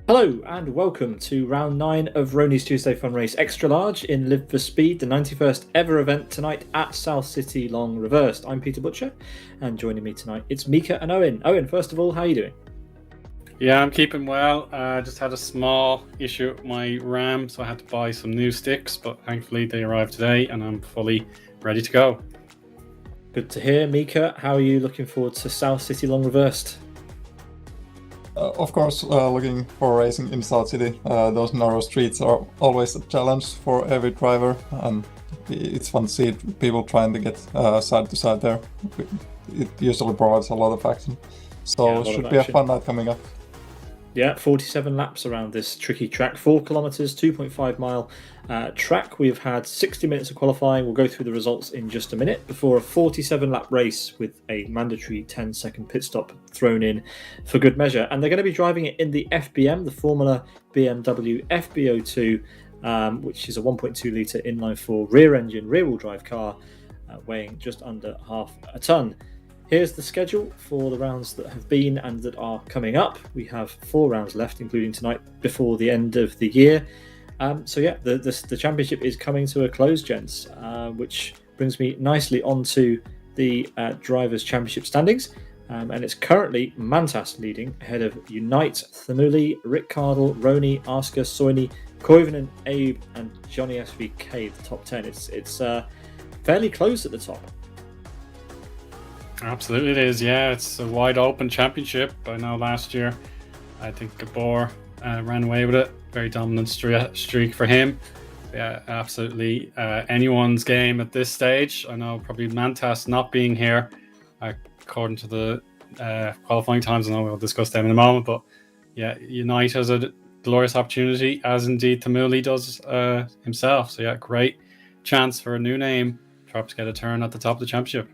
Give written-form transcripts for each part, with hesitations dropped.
Hello and welcome to round 9 of Rony's Tuesday Fun Race Extra Large in Live for Speed, the 91st ever event tonight at South City Long Reversed. I'm Peter Butcher, and joining me tonight it's Miika and Eoin. Eoin, first of all, how are you doing? Yeah, I'm keeping well. Just had a small issue with my RAM, so I had to buy some new sticks, but thankfully they arrived today and I'm fully ready to go. Good to hear. Miika, how are you looking forward to South City Long Reversed? Of course, looking for racing in South City. Those narrow streets are always a challenge for every driver, and it's fun to see people trying to get side to side there. It usually provides a lot of action, so it should be a fun night coming up. Yeah, 47 laps around this tricky track, 4 kilometres, 2.5 mile track. We've had 60 minutes of qualifying. We'll go through the results in just a minute before a 47 lap race with a mandatory 10-second pit stop thrown in for good measure. And they're going to be driving it in the FBM, the Formula BMW FBO2, which is a 1.2 litre inline-4 rear-engine, rear-wheel drive car weighing just under half a tonne. Here's the schedule for the rounds that have been and that are coming up. We have 4 rounds left, including tonight before the end of the year. So yeah, the championship is coming to a close, gents, which brings me nicely onto the Drivers' Championship standings. And it's currently Mantas leading ahead of Unite, Thamuli, Rick Cardle, Rony, Asker, Soini, Koivunen, Abe, and Johnny SVK, the top 10. It's fairly close at the top. Absolutely it is, yeah. It's a wide open championship. I know last year, I think Gabor ran away with it. Very dominant streak for him. Yeah, absolutely anyone's game at this stage. I know probably Mantas not being here, according to the qualifying times. I know we'll discuss them in a moment, but yeah, Unite has a glorious opportunity, as indeed Thamuli does himself. So yeah, great chance for a new name, perhaps get a turn at the top of the championship.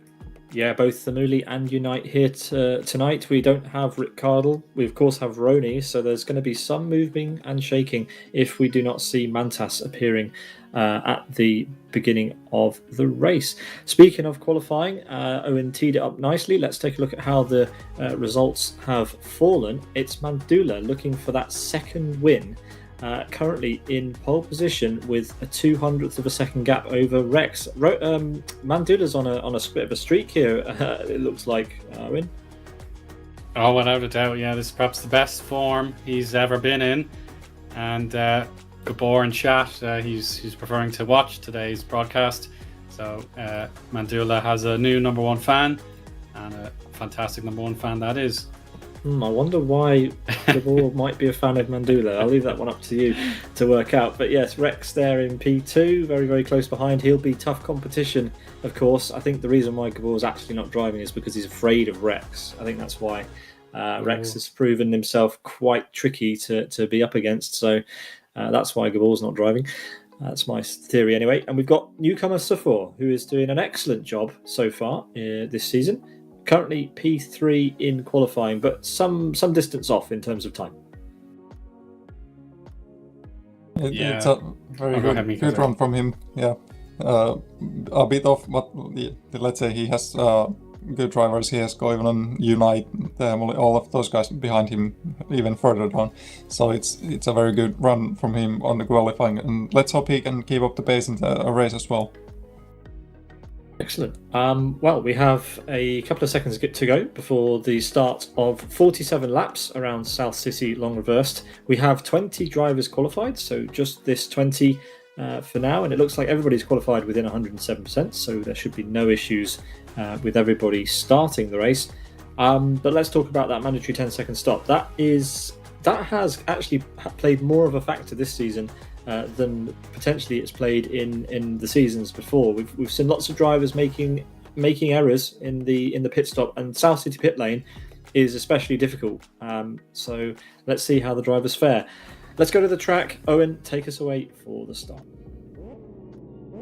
Yeah, both Thamuli and Unite here tonight. We don't have Rick Cardle. We, of course, have Rony, so there's going to be some moving and shaking if we do not see Mantas appearing at the beginning of the race. Speaking of qualifying, Eoin teed it up nicely. Let's take a look at how the results have fallen. It's Mandula looking for that second win. Currently in pole position with a 200th of a second gap over Rex. Mandula's on a bit of a streak here, it looks like, Eoin. Oh, without a doubt, yeah. This is perhaps the best form he's ever been in. And Gabor in chat, he's preferring to watch today's broadcast. So Mandula has a new number one fan, and a fantastic number one fan that is. I wonder why Gabor might be a fan of Mandula. I'll leave that one up to you to work out. But yes, Rex there in P2, very, very close behind. He'll be tough competition, of course. I think the reason why Gabor's actually not driving is because he's afraid of Rex. I think that's why. Rex has proven himself quite tricky to be up against. So that's why Gabor's not driving. That's my theory anyway. And we've got newcomer Sufor, who is doing an excellent job so far this season. Currently P3 in qualifying, but some distance off in terms of time. It's a very good run from him. Yeah, a bit off, but let's say he has good drivers. He has Koivunen, Unite, all of those guys behind him, even further down. So it's a very good run from him on the qualifying, and let's hope he can keep up the pace in the race as well. Excellent. Well, we have a couple of seconds to go before the start of 47 laps around South City long reversed. We have 20 drivers qualified, so just this 20 for now, and it looks like everybody's qualified within 107%, so there should be no issues with everybody starting the race. But let's talk about that mandatory 10-second stop. That has actually played more of a factor this season than potentially it's played in the seasons before. We've seen lots of drivers making errors in the pit stop, and South City pit lane is especially difficult. So let's see how the drivers fare. Let's go to the track. Eoin, take us away for the start.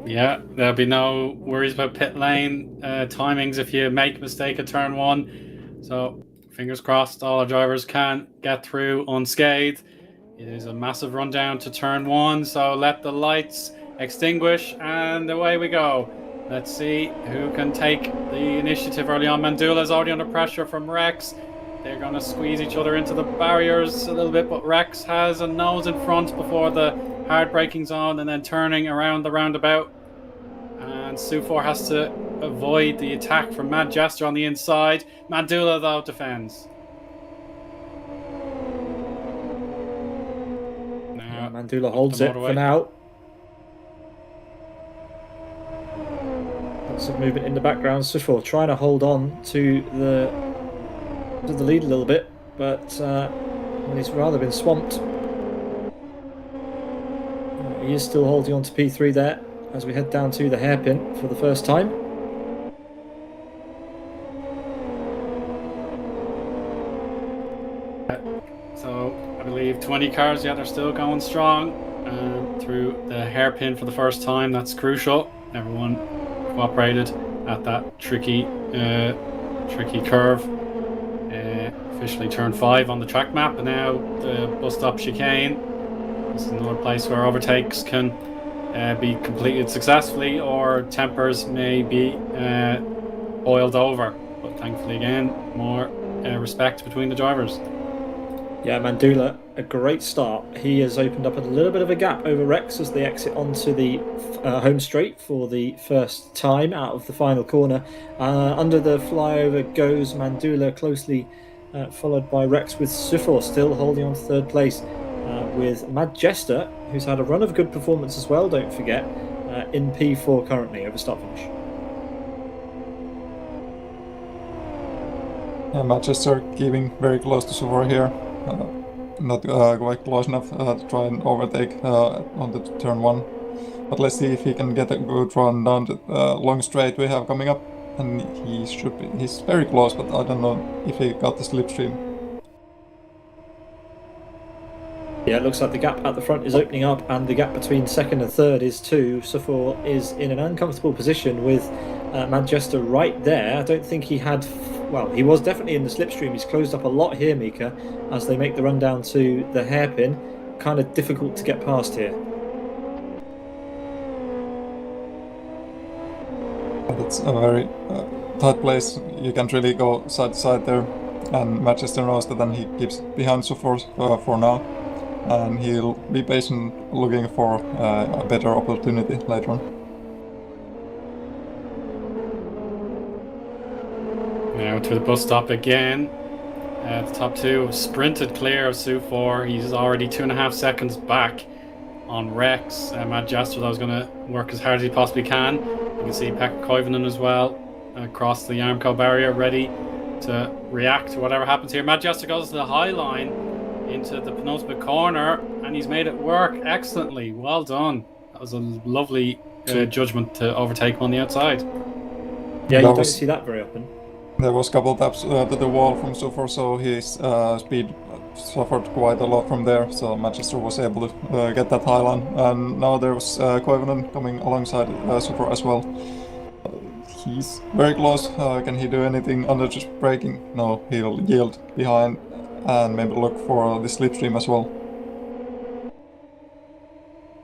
Yeah, there'll be no worries about pit lane timings if you make a mistake at turn 1. So fingers crossed all our drivers can get through unscathed. It is a massive rundown to turn 1, so let the lights extinguish and away we go. Let's see who can take the initiative early on. Mandula is already under pressure from Rex. They're going to squeeze each other into the barriers a little bit, but Rex has a nose in front before the hard braking zone and then turning around the roundabout. And Sufor has to avoid the attack from Mad Jester on the inside. Mandula, though, defends. Mandula holds it for now. Lots of movement in the background. Sufor trying to hold on to the lead a little bit, but he's rather been swamped. He is still holding on to P3 there as we head down to the hairpin for the first time. So I believe 20 cars yet are still going strong through the hairpin for the first time. That's crucial. Everyone cooperated at that tricky curve. Officially turn 5 on the track map, and now the bus stop chicane. This is another place where overtakes can be completed successfully, or tempers may be boiled over. But thankfully, again, more respect between the drivers. Yeah, Mandula, a great start. He has opened up a little bit of a gap over Rex as they exit onto the home straight for the first time out of the final corner. Under the flyover goes Mandula, closely followed by Rex, with Sufor still holding on to third place, with Mad Jester, who's had a run of good performance as well, don't forget, in P4 currently over start finish. Yeah, Manchester keeping very close to Sufor here. Not quite close enough to try and overtake on the turn 1. But let's see if he can get a good run down the long straight we have coming up. And he's very close, but I don't know if he got the slipstream. Yeah, it looks like the gap at the front is opening up, and the gap between second and third is 2. Sufor is in an uncomfortable position with Manchester right there. I don't think he had... Well, he was definitely in the slipstream. He's closed up a lot here, Miika, as they make the run down to the hairpin. Kind of difficult to get past here. It's a very tight place. You can't really go side to side there. And Manchester knows that, then he keeps behind Sufor for now. And he'll be patient, looking for a better opportunity later on. Now to the bus stop again. The top 2 have sprinted clear of Sufor. He's already 2.5 seconds back on Rex. Mad Jester, though, is going to work as hard as he possibly can. You can see Pekka Koivunen as well across the Armco barrier, ready to react to whatever happens here. Manchester goes to the high line into the penultimate corner, and he's made it work excellently. Well done. That was a lovely judgment to overtake him on the outside. Yeah, you don't see that very often. There was a couple taps to the wall from Sufor, so his speed suffered quite a lot from there, so Manchester was able to get that high line. And now there was Koivunen coming alongside Sufor as well. He's very close. Can he do anything under just braking? No, he'll yield behind and maybe look for the slipstream as well.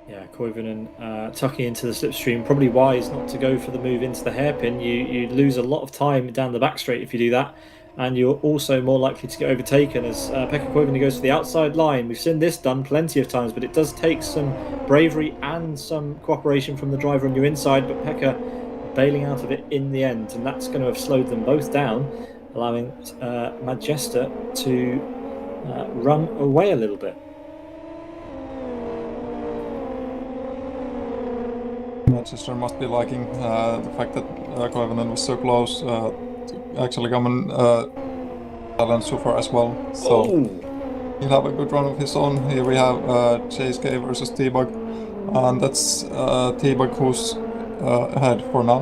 Yeah, Koivunen tucking into the slipstream. Probably wise not to go for the move into the hairpin. You lose a lot of time down the back straight if you do that, and you're also more likely to get overtaken as Pekka Koivunen goes to the outside line. We've seen this done plenty of times, but it does take some bravery and some cooperation from the driver on your inside, but Pekka bailing out of it in the end, and that's going to have slowed them both down, allowing Manchester to run away a little bit. Manchester must be liking the fact that Koivunen was so close to actually come and challenge Sufor as well. So he'll have a good run of his own. Here we have Chase K versus T-Bug, and that's T-Bug who's ahead for now.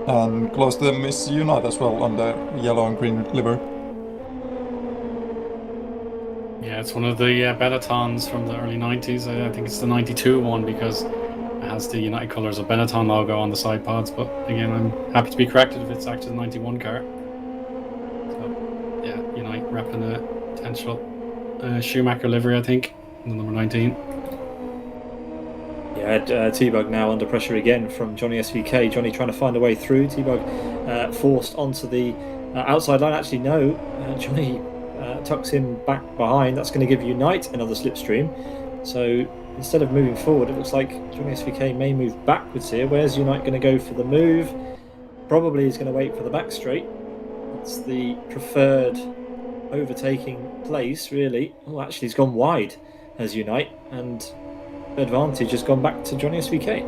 And close to them is Unite as well on the yellow and green liver. Yeah, it's one of the Benettons from the early 90s. I think it's the 92 one because it has the United Colours of Benetton logo on the side pods. But again, I'm happy to be corrected if it's actually the 91 car. So yeah, Unite repping a potential Schumacher livery, I think, the number 19. Yeah, T-Bug now under pressure again from Johnny SVK. Johnny trying to find a way through. T-Bug forced onto the outside line. Actually, no. Johnny tucks him back behind. That's going to give Unite another slipstream. So instead of moving forward, it looks like Johnny SVK may move backwards here. Where's Unite going to go for the move? Probably is going to wait for the back straight. It's the preferred overtaking place, really. Oh, actually, he's gone wide as Unite, and advantage has gone back to Johnny SVK.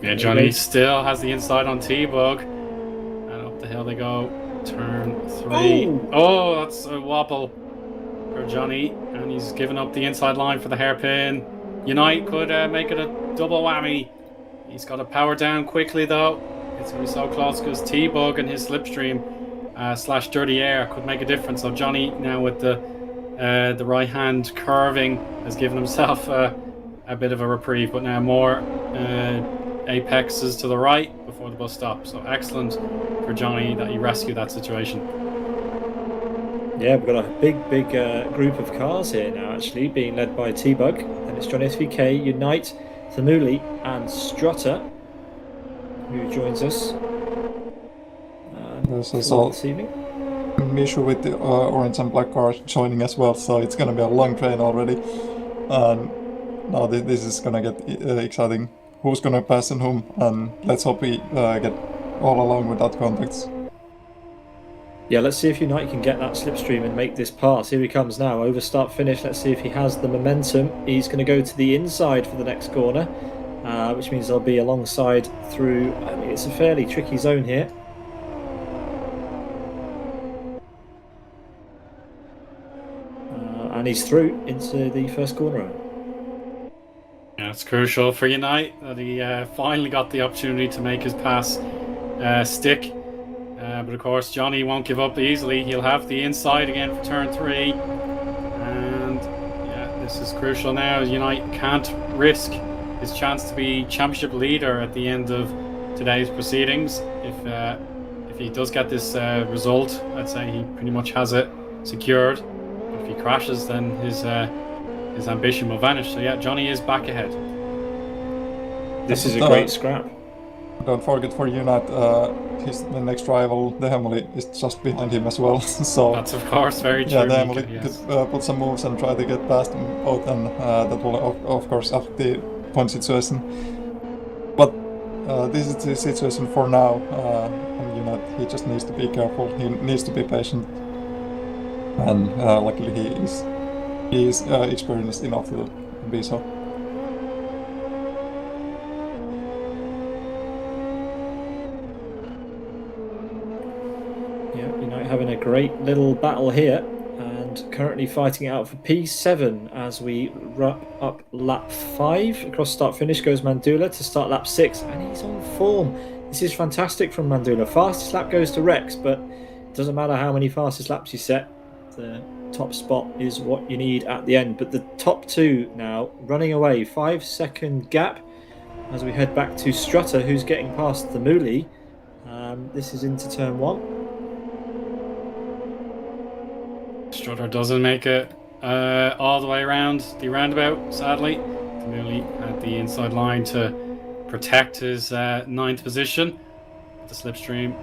Yeah, Johnny still has the inside on T-Bug, and up the hill they go. Turn 3. Oh, that's a wobble for Johnny, and he's given up the inside line for the hairpin. Unite could make it a double whammy. He's got to power down quickly though. It's going to be so close because T-Bug and his slipstream slash dirty air could make a difference. So Johnny now with the right hand curving has given himself a bit of a reprieve, but now more apexes to the right before the bus stops. So excellent for Johnny that he rescued that situation. Yeah, we've got a big group of cars here now, actually, being led by T-Bug. And it's Johnny SVK, Unite, Thamuli, and Strutter, who joins us this evening. Mishu with the orange and black car joining as well, so it's going to be a long train already. And now this is going to get exciting. Who's going to pass and whom, and let's hope we get all along without contacts. Yeah, let's see if Unite can get that slipstream and make this pass. Here he comes now, over start finish. Let's see if he has the momentum. He's going to go to the inside for the next corner, which means they'll be alongside through. I mean, it's a fairly tricky zone here. And he's through into the first corner. Yeah, it's crucial for Unite that he finally got the opportunity to make his pass stick. But of course, Johnny won't give up easily. He'll have the inside again for turn 3. And yeah, this is crucial now. Unite can't risk his chance to be championship leader at the end of today's proceedings. If he does get this result, I'd say he pretty much has it secured. But if he crashes, then his ambition will vanish. So yeah, Johnny is back ahead. This is a great scrap. Don't forget for Unite, the next rival, the Hemily, is just behind him as well. So that's of course very true. Yeah, the Hemily could put some moves and try to get past them both, and that will of course affect the point situation. But this is the situation for now. And Unite, he just needs to be careful. He needs to be patient, and luckily he is experienced enough to be so. Yeah, United having a great little battle here, and currently fighting out for P7 as we wrap up lap 5. Across start finish goes Mandula to start lap 6, and he's on form. This is fantastic from Mandula. Fastest lap goes to Rex, but it doesn't matter how many fastest laps you set. The top spot is what you need at the end. But the top two now running away, 5-second gap as we head back to Strutter, who's getting past the Mooley. This is into turn 1. Strutter doesn't make it all the way around the roundabout, sadly. Mooley had the inside line to protect his 9th position. The slipstream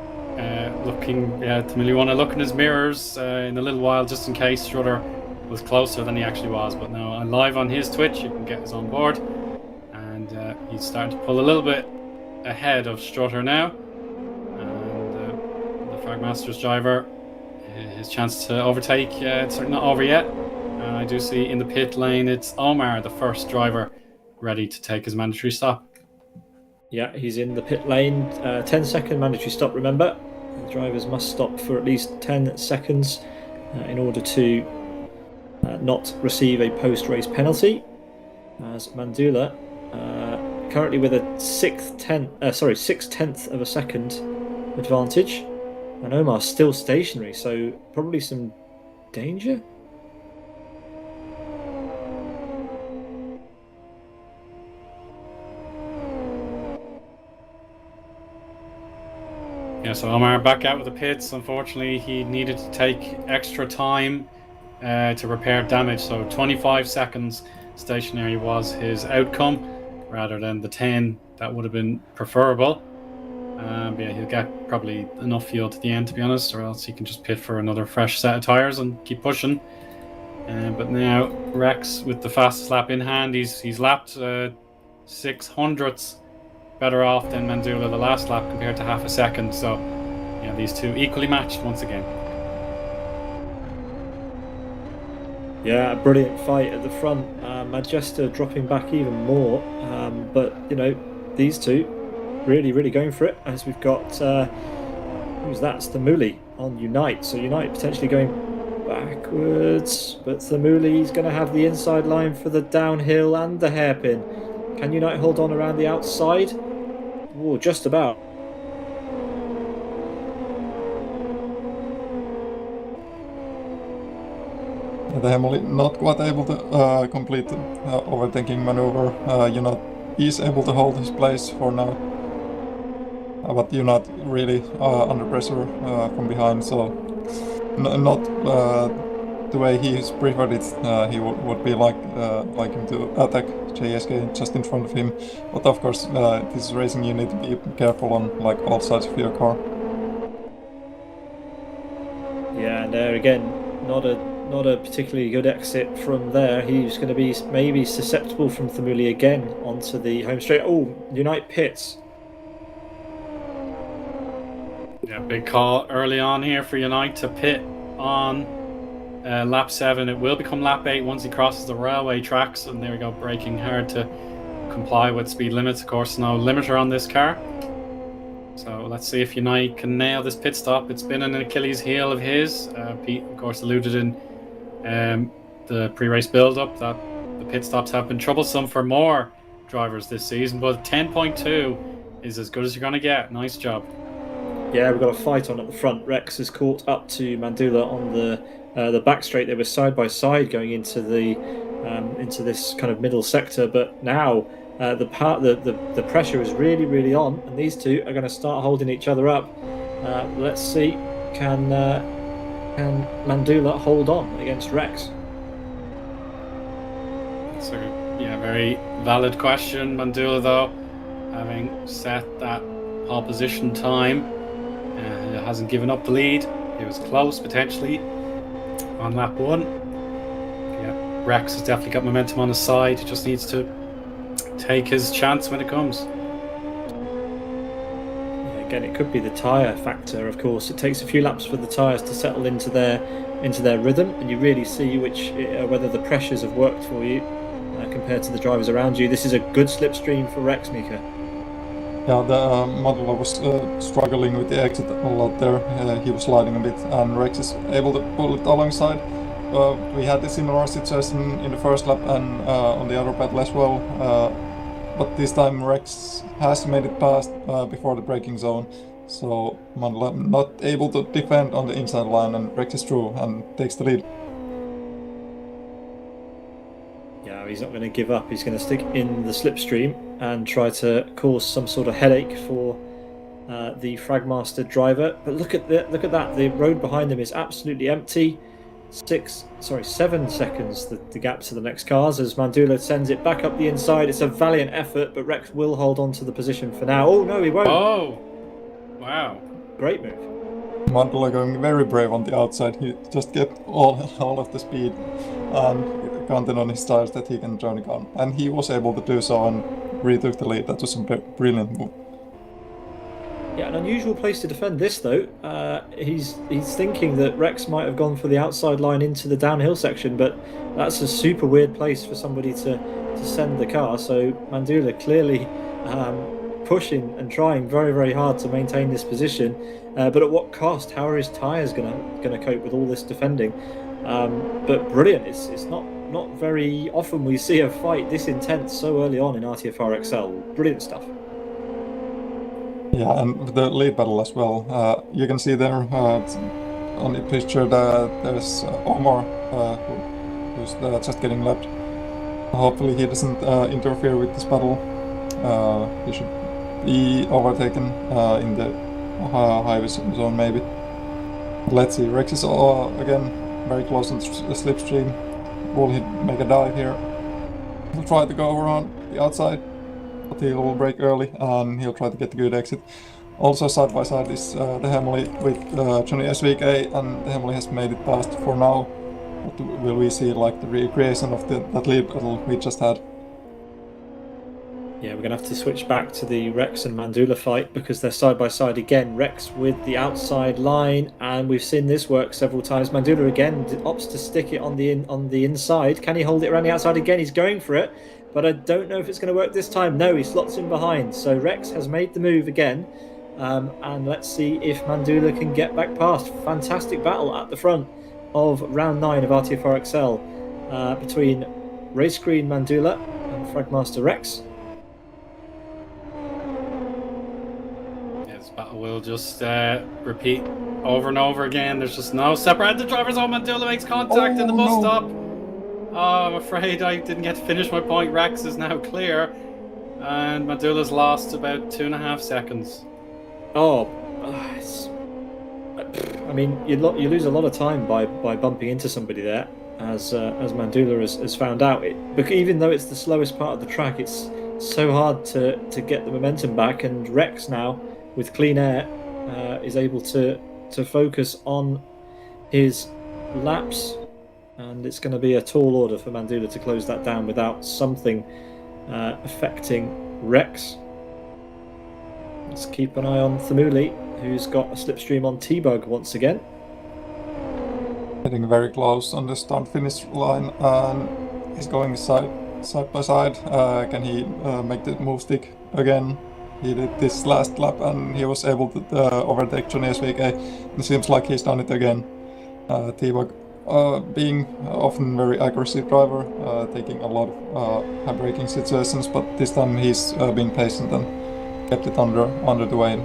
looking, Mooley want to look in his mirrors in a little while just in case Strutter was closer than he actually was. But now live on his Twitch, you can get us on board. And he's starting to pull a little bit ahead of Strutter now. And the Fragmaster's driver, his chance to overtake, it's certainly not over yet. And I do see in the pit lane, it's Omar, the first driver, ready to take his mandatory stop. Yeah, he's in the pit lane. 10-second mandatory stop, remember. The drivers must stop for at least 10 seconds in order to not receive a post-race penalty. As Mandula, currently with a 6/10th of a second advantage. And Omar's still stationary, so probably some danger. Yeah, so Omar back out with the pits. Unfortunately, he needed to take extra time to repair damage. So 25 seconds stationary was his outcome, rather than the 10 that would have been preferable. But yeah, he'll get probably enough fuel to the end, to be honest, or else he can just pit for another fresh set of tyres and keep pushing. But now Rex with the fastest lap in hand, he's lapped 600ths better off than Mandula the last lap compared to half a second. So yeah, these two equally matched once again. Yeah, a brilliant fight at the front. Majesta dropping back even more, but these two really going for it, as we've got who's that? It's the Mooley on Unite, so Unite potentially going backwards, but the Mooley's going to have the inside line for the downhill and the hairpin. Can Unite hold on around the outside? Oh, just about. They are not quite able to complete the overtaking maneuver. Unat is able to hold his place for now. But Unat really under pressure from behind, so not the way he's preferred it. He would be like him to attack JSK just in front of him. But of course, this is racing, you need to be careful on like all sides of your car. Yeah, and there again, not a particularly good exit from there. He's going to be maybe susceptible from Themuli again onto the home straight. Oh, Unite pits. Yeah, big call early on here for Unite to pit on lap 7. It will become lap 8 once he crosses the railway tracks. And there we go, braking hard to comply with speed limits. Of course, no limiter on this car. So let's see if Unite can nail this pit stop. It's been an Achilles heel of his. Pete, of course, alluded in the pre-race build-up that the pit stops have been troublesome for more drivers this season. But 10.2 is as good as you're going to get. Nice job. Yeah, we've got a fight on at the front. Rex is caught up to Mandula on the back straight. They were side by side going into this kind of middle sector, but now the pressure is really on, and these two are going to start holding each other up. Let's see, can Mandula hold on against Rex? So yeah, very valid question. Mandula, though, having set that pole position time, hasn't given up the lead. It was close potentially on lap 1. Yeah, Rex has definitely got momentum on his side. He just needs to take his chance when it comes. Yeah, again, it could be the tyre factor. Of course, it takes a few laps for the tyres to settle into their rhythm, and you really see whether the pressures have worked for you compared to the drivers around you. This is a good slipstream for Rex, Miika. Yeah, the Mandula was struggling with the exit a lot there. He was sliding a bit, and Rex is able to pull it alongside. We had a similar situation in the first lap and on the other battle as well. But this time Rex has made it past before the braking zone. So Mandula not able to defend on the inside line, and Rex is through and takes the lead. Yeah, he's not going to give up. He's going to stick in the slipstream and try to cause some sort of headache for the Fragmaster driver. But look at that! The road behind them is absolutely empty. 7 seconds the gap to the next cars as Mandula sends it back up the inside. It's a valiant effort, but Rex will hold on to the position for now. Oh no, he won't. Oh, wow! Great move. Mandula going very brave on the outside. He just get all of the speed and counted on his tires that he can turn it on, and he was able to do so and retook the lead. That was a brilliant move. Yeah, an unusual place to defend this though. He's thinking that Rex might have gone for the outside line into the downhill section, but that's a super weird place for somebody to send the car. So Mandula clearly pushing and trying very, very hard to maintain this position. But at what cost? How are his tyres gonna cope with all this defending? But brilliant. It's not very often we see a fight this intense so early on in RTFR XL. Brilliant stuff. Yeah, and the lead battle as well. You can see there on the picture that there's Omar who's just getting left. Hopefully he doesn't interfere with this battle. He should be overtaken in the highway zone maybe. Let's see, Rex is again very close on the slipstream. Will he make a dive here? He'll try to go around the outside, but he'll brake early and he'll try to get a good exit. Also side by side is the Hemley with Johnny SVK, and the Hemley has made it past for now. But will we see like the recreation of that lead battle we just had? Yeah, we're going to have to switch back to the Rex and Mandula fight because they're side by side again. Rex with the outside line, and we've seen this work several times. Mandula again opts to stick it on the inside. Can he hold it around the outside again? He's going for it, but I don't know if it's going to work this time. No, he slots in behind. So Rex has made the move again, and let's see if Mandula can get back past. Fantastic battle at the front of round 9 of RTFR XL between Race Green Mandula and Fragmaster Rex. We'll just repeat over and over again. There's just no separate. The driver's on. Mandula makes contact in the bus stop. Oh, I'm afraid I didn't get to finish my point. Rex is now clear, and Mandula's lost about 2.5 seconds. Oh, I mean, you lose a lot of time by bumping into somebody there, as Mandula has found out. But even though it's the slowest part of the track, it's so hard to get the momentum back. And Rex now, with clean air, is able to focus on his laps, and it's going to be a tall order for Mandula to close that down without something affecting Rex. Let's keep an eye on Themuli, who's got a slipstream on T-Bug once again. Getting very close on the start-finish line, and he's going side by side. Can he make the move stick again? He did this last lap and he was able to overtake Johnny SVK. It seems like he's done it again. T-Bug being often very aggressive driver, taking a lot of high braking situations, but this time he's been patient and kept it under the way,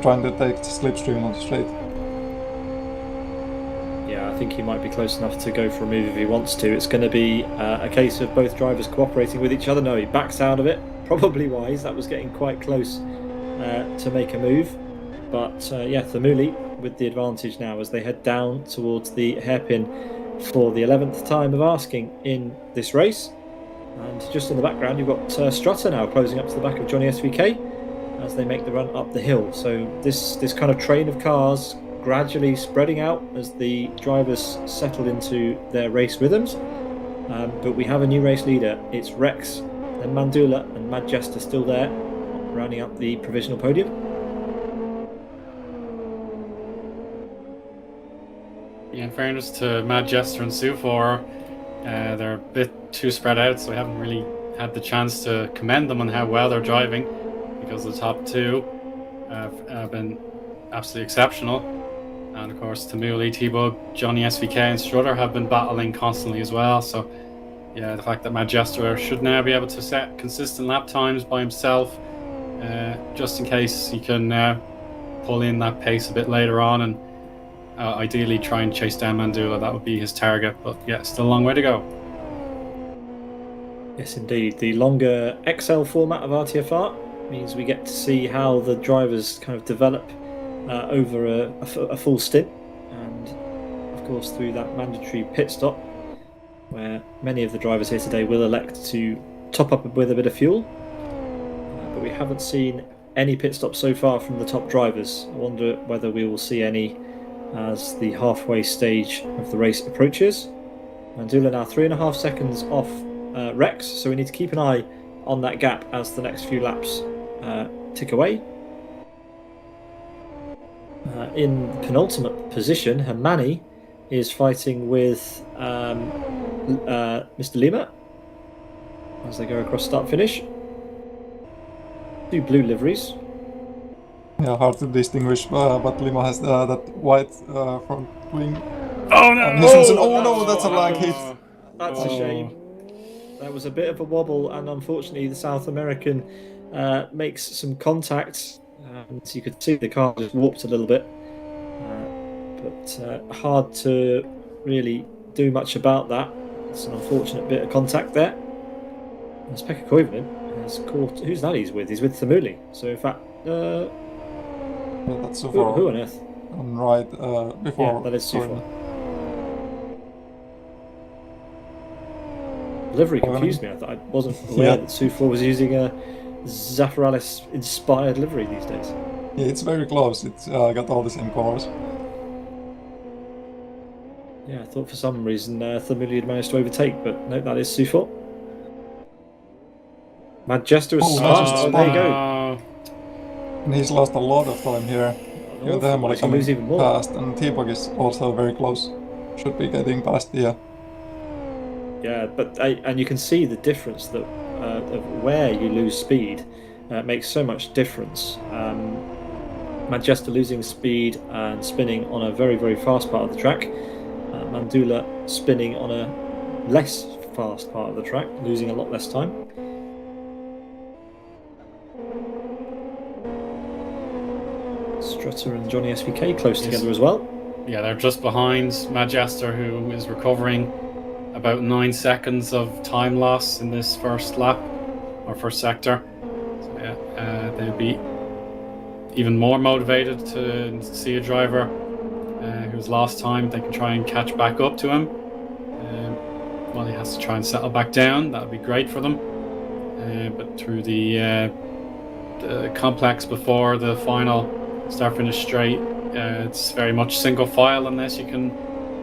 trying to take the slipstream on the straight. Yeah, I think he might be close enough to go for a move if he wants to. It's going to be a case of both drivers cooperating with each other. No, he backs out of it. Probably wise. That was getting quite close to make a move. But yeah, Themuli with the advantage now as they head down towards the hairpin for the 11th time of asking in this race. And just in the background, you've got Strutter now closing up to the back of Johnny SVK as they make the run up the hill. So this kind of train of cars gradually spreading out as the drivers settle into their race rhythms. But we have a new race leader. It's Rex and Mandula and Mad Jester still there, rounding up the provisional podium. Yeah, in fairness to Mad Jester and Sufor, they're a bit too spread out, so we haven't really had the chance to commend them on how well they're driving. because the top two have been absolutely exceptional. And of course, Tamuli, T-Bug, Johnny SVK, and Strutter have been battling constantly as well. So, yeah, the fact that Matt Jester should now be able to set consistent lap times by himself, just in case he can pull in that pace a bit later on and ideally try and chase down Mandula. That would be his target. But yeah, still a long way to go. Yes, indeed. The longer XL format of RTFR means we get to see how the drivers kind of develop over a full stint, and of course through that mandatory pit stop where many of the drivers here today will elect to top up with a bit of fuel, but we haven't seen any pit stops so far from the top drivers. I wonder whether we will see any as the halfway stage of the race approaches. Mandula now 3.5 seconds off Rex, so we need to keep an eye on that gap as the next few laps tick away. In penultimate position, Hermani is fighting with Mr. Lima as they go across start-finish. Two blue liveries. Yeah, hard to distinguish, but Lima has that white front wing. Oh no! Oh no, that's a lag hit. That's a shame. That was a bit of a wobble, and unfortunately the South American makes some contact. So you could see the car just warped a little bit, but hard to really do much about that. It's an unfortunate bit of contact there. As Pekka Koivunen has caught. Who's that he's with? He's with Tamuli. So in fact, yeah, that's so far. Who on earth? On right before. Yeah, that is so far. Livery confused me. I wasn't aware that Sufla was using a Zafiralis inspired livery these days. Yeah, it's very close. It's got all the same colors. Yeah, I thought for some reason Thamuli had managed to overtake, but no, that is Sufla. Majester is there you go. And he's lost a lot of time here. Oh, the Hammer coming even more. fast, and T-Bug is also very close. Should be getting past the. Yeah, but and you can see the difference that of where you lose speed makes so much difference. Majester losing speed and spinning on a very, very fast part of the track. Mandula spinning on a less fast part of the track, losing a lot less time. Strutter and Johnny SVK close together as well. Yeah, they're just behind Majester, who is recovering about 9 seconds of time loss in this first lap or first sector. So yeah, they'll be even more motivated to see a driver who's lost time. They can try and catch back up to him. Well, he has to try and settle back down. That would be great for them. But through the complex before the final start-finish straight, it's very much single file unless you can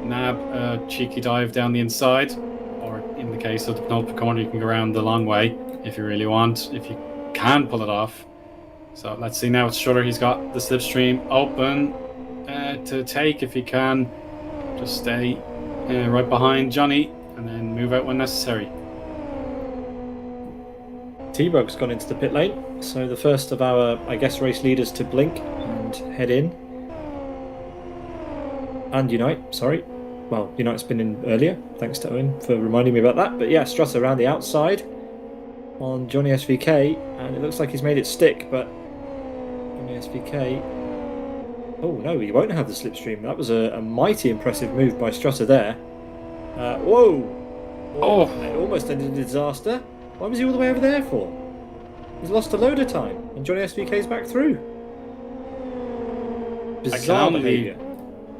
nab a cheeky dive down the inside, or in the case of the penultimate corner, you can go around the long way if you really want, if you can pull it off. So let's see now. It's Strutter. He's got the slipstream open to take if he can. Just stay right behind Johnny and then move out when necessary. T-Bug's gone into the pit lane, so the first of our, I guess, race leaders to blink and head in. And Unite, sorry. Well, Unite's been in earlier, thanks to Eoin for reminding me about that. But yeah, Strutter around the outside on Johnny SVK, and it looks like he's made it stick, but Johnny SVK... Oh no, he won't have the slipstream. That was a mighty impressive move by Strutter there. Whoa! Oh! It almost ended in disaster. Why was he all the way over there for? He's lost a load of time, and Johnny SVK's back through. Bizarre behaviour.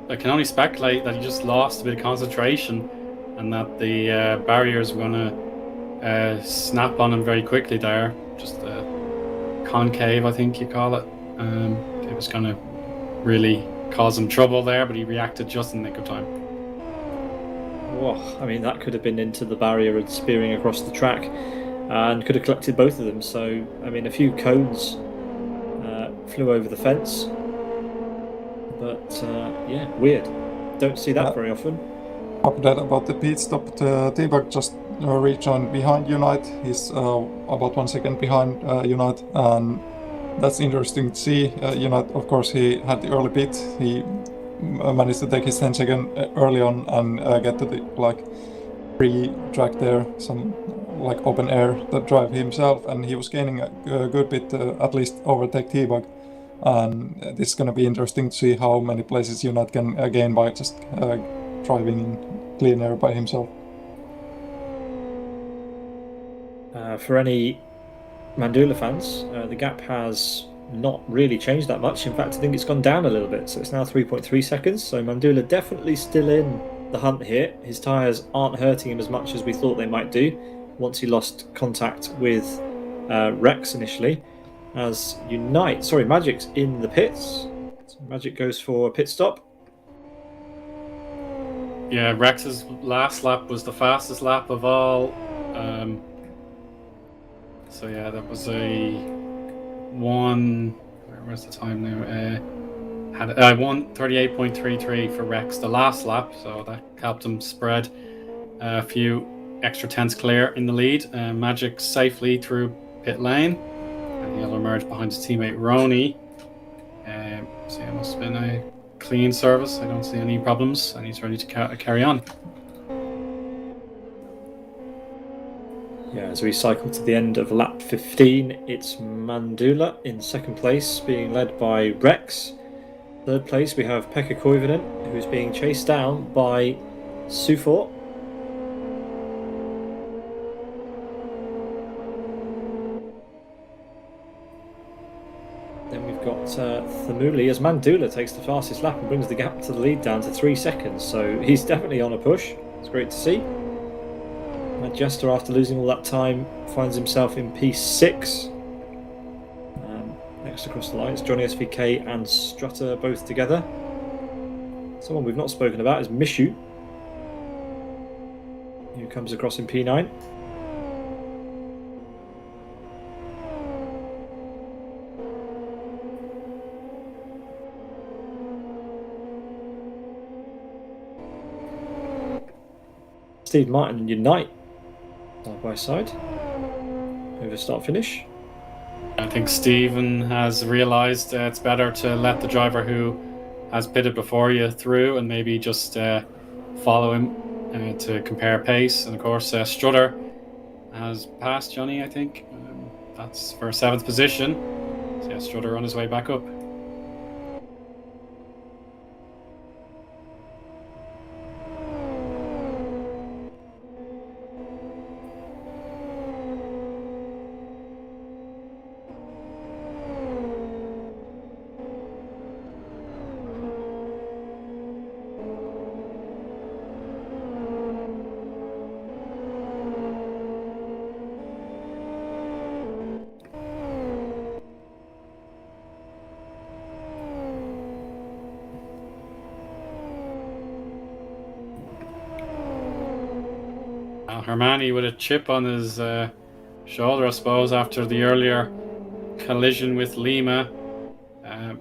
I can only speculate that he just lost a bit of concentration and that the barriers were going to snap on him very quickly there. Just concave, I think you call it. It was going to really cause him trouble there, but he reacted just in the nick of time. Whoa, I mean, that could have been into the barrier and spearing across the track and could have collected both of them. So, I mean, a few cones flew over the fence. But yeah, weird. Don't see that very often. Update about the pit stop. T-Bug just rejoined behind Unite. He's about 1 second behind Unite, and that's interesting to see. Of course, he had the early pit. He managed to take his 10-second early on and get to the free track there, some open air that drive himself, and he was gaining a good bit, at least overtake T-Bug. And this is going to be interesting to see how many places Unite can gain by just driving in clean air by himself. For any Mandula fans, the gap has not really changed that much. In fact, I think it's gone down a little bit, so it's now 3.3 seconds. So Mandula definitely still in the hunt here. His tyres aren't hurting him as much as we thought they might do once he lost contact with Rex initially. As Magic's in the pits. So Magic goes for a pit stop. Yeah, Rex's last lap was the fastest lap of all. So yeah, that was where's the time now? Had 1:38.33 for Rex the last lap, so that helped him spread a few extra tenths clear in the lead. Magic safely through pit lane, and he'll emerge behind his teammate Rony. So yeah, it must have been a clean service. I don't see any problems, and he's ready to carry on. Yeah, as we cycle to the end of lap 15, it's Mandula in second place, being led by Rex. Third place, we have Pekka Koivunen, who's being chased down by Sufor. Then we've got Thamuli as Mandula takes the fastest lap and brings the gap to the lead down to 3 seconds. So he's definitely on a push. It's great to see. Jester, after losing all that time, finds himself in P6. Next across the line, it's Johnny SVK and Strutter both together. Someone we've not spoken about is Mishu, who comes across in P9. Steve Martin and Unite side by side over start finish. I think Stephen has realised it's better to let the driver who has pitted before you through and maybe just follow him to compare pace. And of course, Strutter has passed Johnny, I think. That's for 7th position. So yeah, Strutter on his way back up. Hermione with a chip on his shoulder, I suppose, after the earlier collision with Lima.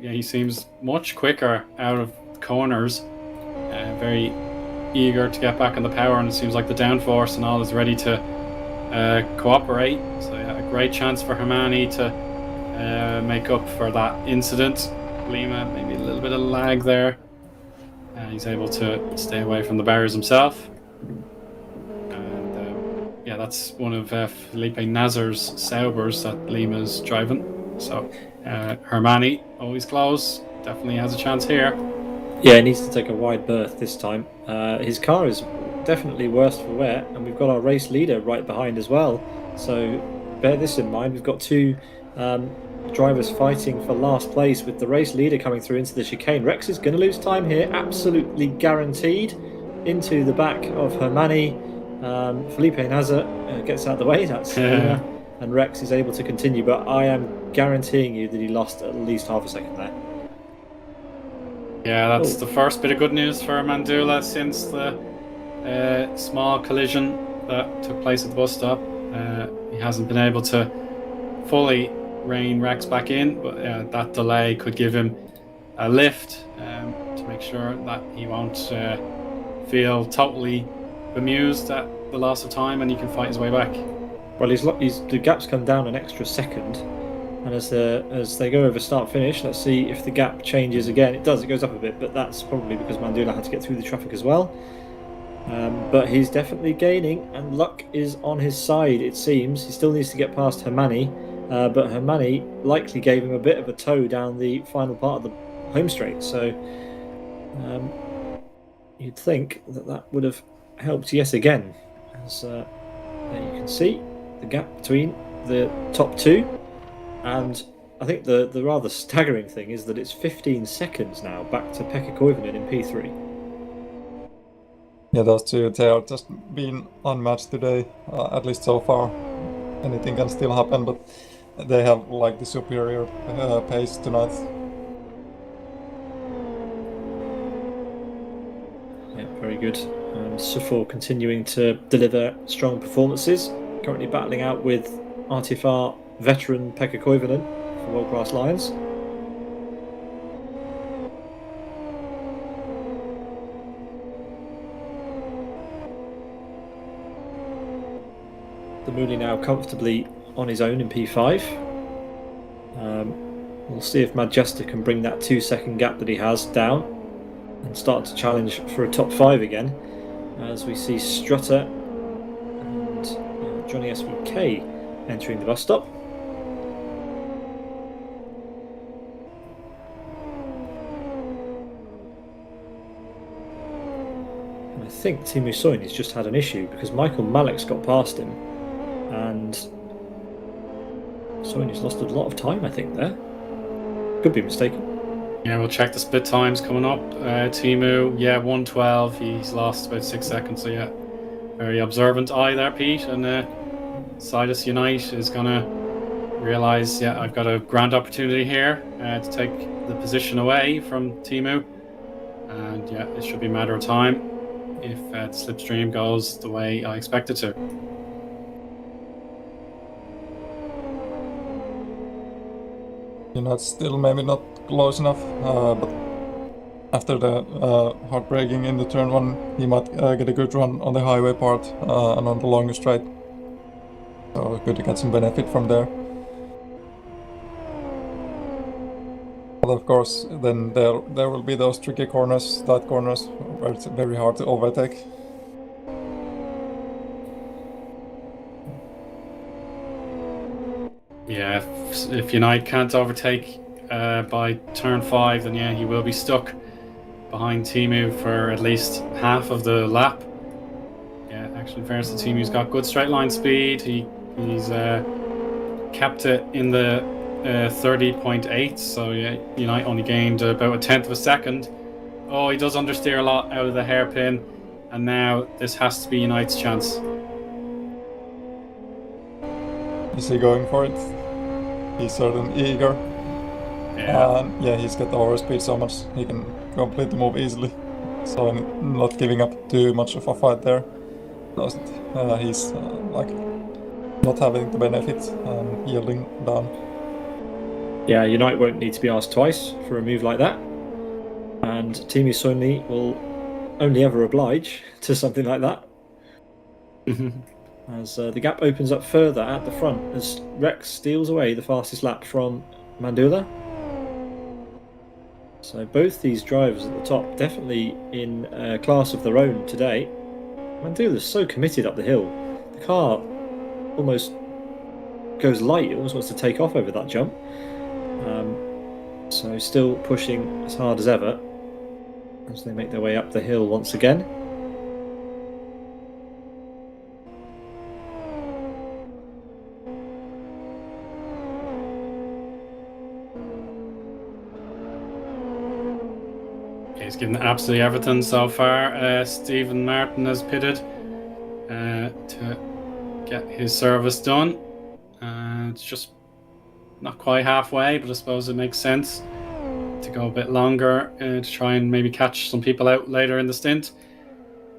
Yeah, he seems much quicker out of corners, very eager to get back on the power, and it seems like the downforce and all is ready to cooperate. So yeah, a great chance for Hermione to make up for that incident. Lima, maybe a little bit of lag there. He's able to stay away from the barriers himself. Yeah, that's one of Felipe Nazar's Saubers that Lima's driving. So Hermione, always close, definitely has a chance here. Yeah, he needs to take a wide berth this time. His car is definitely worse for wear, and we've got our race leader right behind as well. So bear this in mind. We've got two drivers fighting for last place with the race leader coming through into the chicane. Rex is going to lose time here, absolutely guaranteed, into the back of Hermione. Felipe Nazar gets out of the way, that's and Rex is able to continue, but I am guaranteeing you that he lost at least half a second there. Yeah, that's the first bit of good news for Mandula since the small collision that took place at the bus stop. He hasn't been able to fully rein Rex back in, but that delay could give him a lift to make sure that he won't feel totally bemused at the loss of time, and he can fight his way back. Well, the gap's come down an extra second, And as they go over start finish, let's see if the gap changes again. It does. It goes up a bit, but that's probably because Mandula had to get through the traffic as well. But he's definitely gaining, and luck is on his side. It seems he still needs to get past Hermani, but Hermani likely gave him a bit of a tow down the final part of the home straight. So you'd think that would have helped yet again. As there you can see the gap between the top two. And I think the rather staggering thing is that it's 15 seconds now back to Pekka Koivunen in P3. Yeah, those two, they are just being unmatched today, at least so far. Anything can still happen, but they have like the superior pace tonight. Yeah, very good. And Sufor continuing to deliver strong performances. Currently battling out with RTFR veteran Pekka Koivunen for World Class Lions. The Mooney now comfortably on his own in P5. We'll see if Majesta can bring that 2-second gap that he has down and start to challenge for a top 5 again, as we see Strutter and Johnny SVK entering the bus stop. I think Teemu Soini's just had an issue because Michael Malik's got past him and Soini's lost a lot of time, I think, there. Could be mistaken. Yeah, we'll check the split times coming up. Teemu, 1:12. He's lost about 6 seconds, so yeah. Very observant eye there, Pete. And Sidus Unite is going to realise, I've got a grand opportunity here to take the position away from Teemu. And it should be a matter of time if the slipstream goes the way I expect it to. It's still maybe not close enough, but after the hard braking in the turn 1, he might get a good run on the highway part and on the longer straight. So good to get some benefit from there. But of course, then there will be those tricky corners, tight corners, where it's very hard to overtake. Yeah, if Unite can't overtake by turn 5, then he will be stuck behind Teemu for at least half of the lap. Yeah, actually, in fairness to Teemu's got good straight line speed. He's kept it in the 30.8, so Unite only gained about 1/10 of a second. Oh, he does understeer a lot out of the hairpin, and now this has to be Unite's chance. Is he going for it? He's certainly eager. Yeah. He's got the overspeed so much he can completely move easily. So not giving up too much of a fight there. He's like not having the benefit and yielding down. Yeah, Unite won't need to be asked twice for a move like that. And Teemu Soini will only ever oblige to something like that. As the gap opens up further at the front as Rex steals away the fastest lap from Mandula. So both these drivers at the top definitely in a class of their own today. Mandula's so committed up the hill. The car almost goes light. It almost wants to take off over that jump. So still pushing as hard as ever as they make their way up the hill once again. He's given absolutely everything so far. Stephen Martin has pitted to get his service done. It's just not quite halfway, but I suppose it makes sense to go a bit longer to try and maybe catch some people out later in the stint.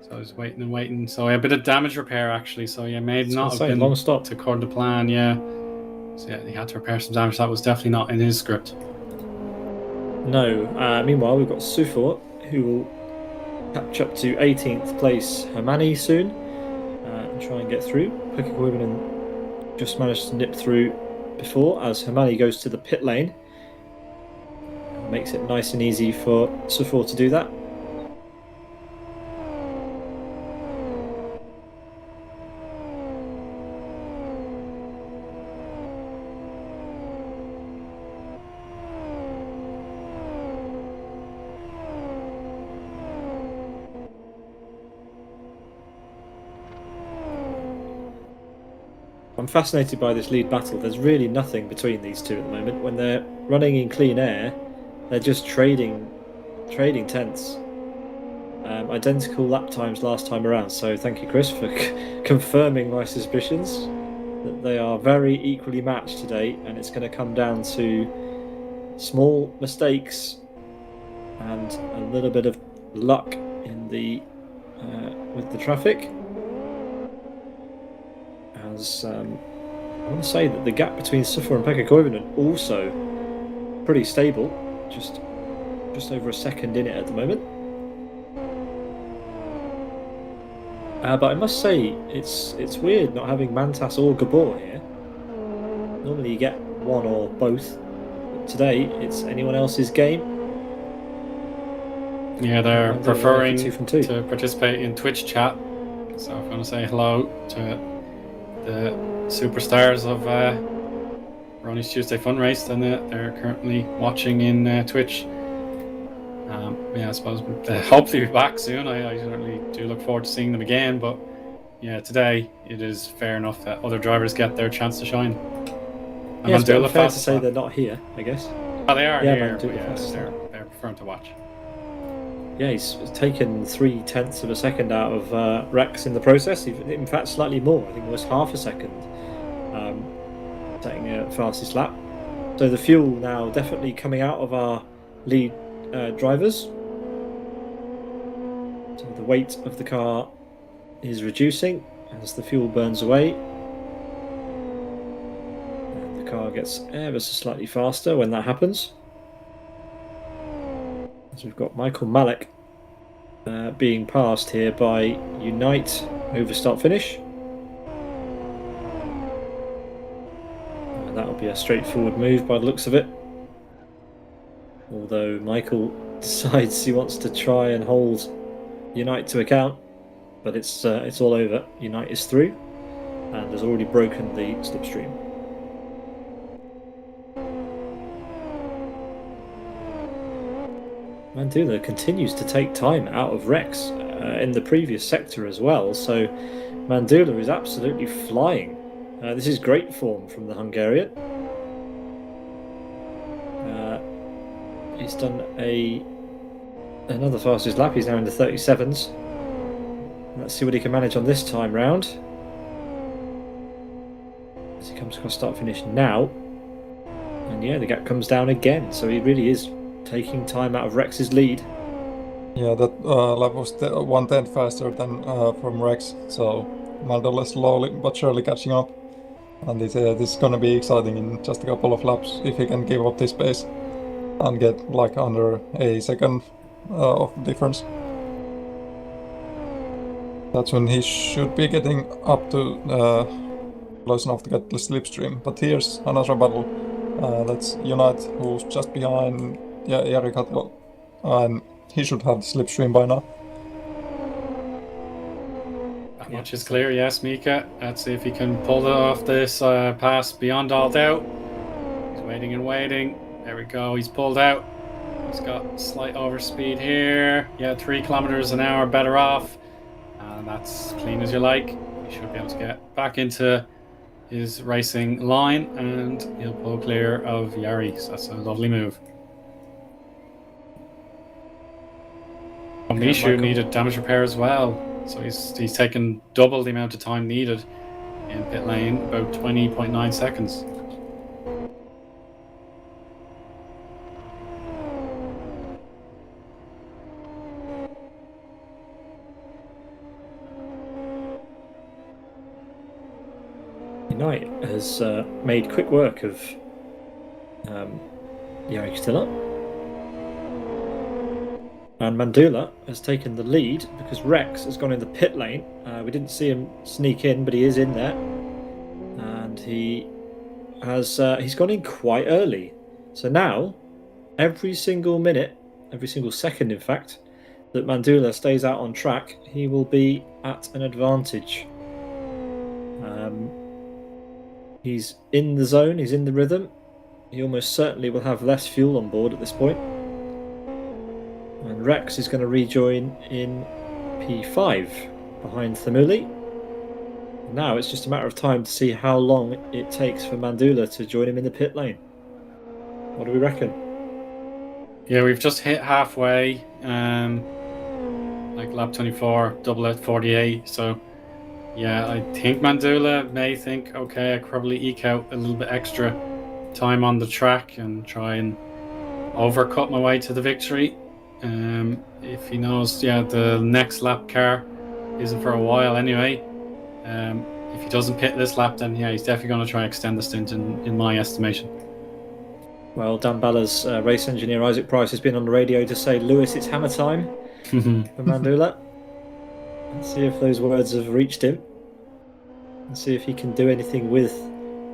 So I was waiting and waiting. So a bit of damage repair actually. So maybe not have been long stop according to plan. So he had to repair some damage. That was definitely not in his script. No. Meanwhile, we've got Sufor, who will catch up to 18th place Hermani soon and try and get through. Pekka Koivunen just managed to nip through before as Hermione goes to the pit lane. Makes it nice and easy for Sufor to do that. I'm fascinated by this lead battle. There's really nothing between these two at the moment. When they're running in clean air, they're just trading tenths. Identical lap times last time around. So thank you, Chris, for confirming my suspicions that they are very equally matched today, and it's going to come down to small mistakes and a little bit of luck in the with the traffic. As I want to say that the gap between Sufor and Pekka Koivunen also pretty stable, just over a second in it at the moment. But I must say it's weird not having Mantas or Gabor here. Normally you get one or both, but today it's anyone else's game. Yeah, they're preferring to participate in Twitch chat. So I'm going to say hello to the superstars of Rony's Tuesday Fun Race, and they're currently watching in Twitch. I suppose they'll hopefully be back soon. I certainly do look forward to seeing them again, but yeah, today it is fair enough that other drivers get their chance to shine. Yeah, it's fair to say they're not here, I guess. Oh, they are here, but they're preferring to watch. Yeah, he's taken 0.3 of a second out of Rex in the process. In fact, slightly more. I think it was half a second, taking a fastest lap. So the fuel now definitely coming out of our lead drivers. So the weight of the car is reducing as the fuel burns away. And the car gets ever so slightly faster when that happens. So we've got Michael Malek being passed here by Unite over start finish. And that'll be a straightforward move by the looks of it. Although Michael decides he wants to try and hold Unite to account, but it's all over. Unite is through and has already broken the slipstream. Mandula continues to take time out of Rex in the previous sector as well, so Mandula is absolutely flying. This is great form from the Hungarian. He's done another fastest lap. He's now in the 37s. Let's see what he can manage on this time round. As he comes across start finish now. And yeah, the gap comes down again, so he really is taking time out of Rex's lead. Yeah, that lap was 1/10 faster than from Rex, so Mandela slowly but surely catching up. And this is going to be exciting in just a couple of laps if he can give up this pace and get like under a second of difference. That's when he should be getting up to close enough to get the slipstream. But here's another battle. That's Unite, who's just behind Jari Katko, and he should have the slipstream by now. That much is clear, yes, Miika. Let's see if he can pull off this pass beyond all doubt. He's waiting and waiting. There we go, he's pulled out. He's got slight overspeed here. Yeah, 3 kilometers an hour better off. And that's clean as you like. He should be able to get back into his racing line and he'll pull clear of Jari. So that's a lovely move. Mishu needed damage repair as well. So he's taken double the amount of time needed in pit lane, about 20.9 seconds. Unite has made quick work of Jari Katila. And Mandula has taken the lead because Rex has gone in the pit lane. We didn't see him sneak in, but he is in there. And he has he's gone in quite early. So now, every single minute, every single second, in fact, that Mandula stays out on track, he will be at an advantage. He's in the zone, he's in the rhythm. He almost certainly will have less fuel on board at this point. And Rex is going to rejoin in P5 behind Thamuli. Now it's just a matter of time to see how long it takes for Mandula to join him in the pit lane. What do we reckon? Yeah, we've just hit halfway, like lap 24, double at 48. So, yeah, I think Mandula may think, okay, I could probably eke out a little bit extra time on the track and try and overcut my way to the victory. If he knows, the next lap car isn't for a while anyway. If he doesn't pit this lap, then he's definitely going to try and extend the stint in my estimation. Well, Dan Bella's race engineer Isaac Price has been on the radio to say, Lewis, it's hammer time for Mandula. Let's see if those words have reached him. And see if he can do anything with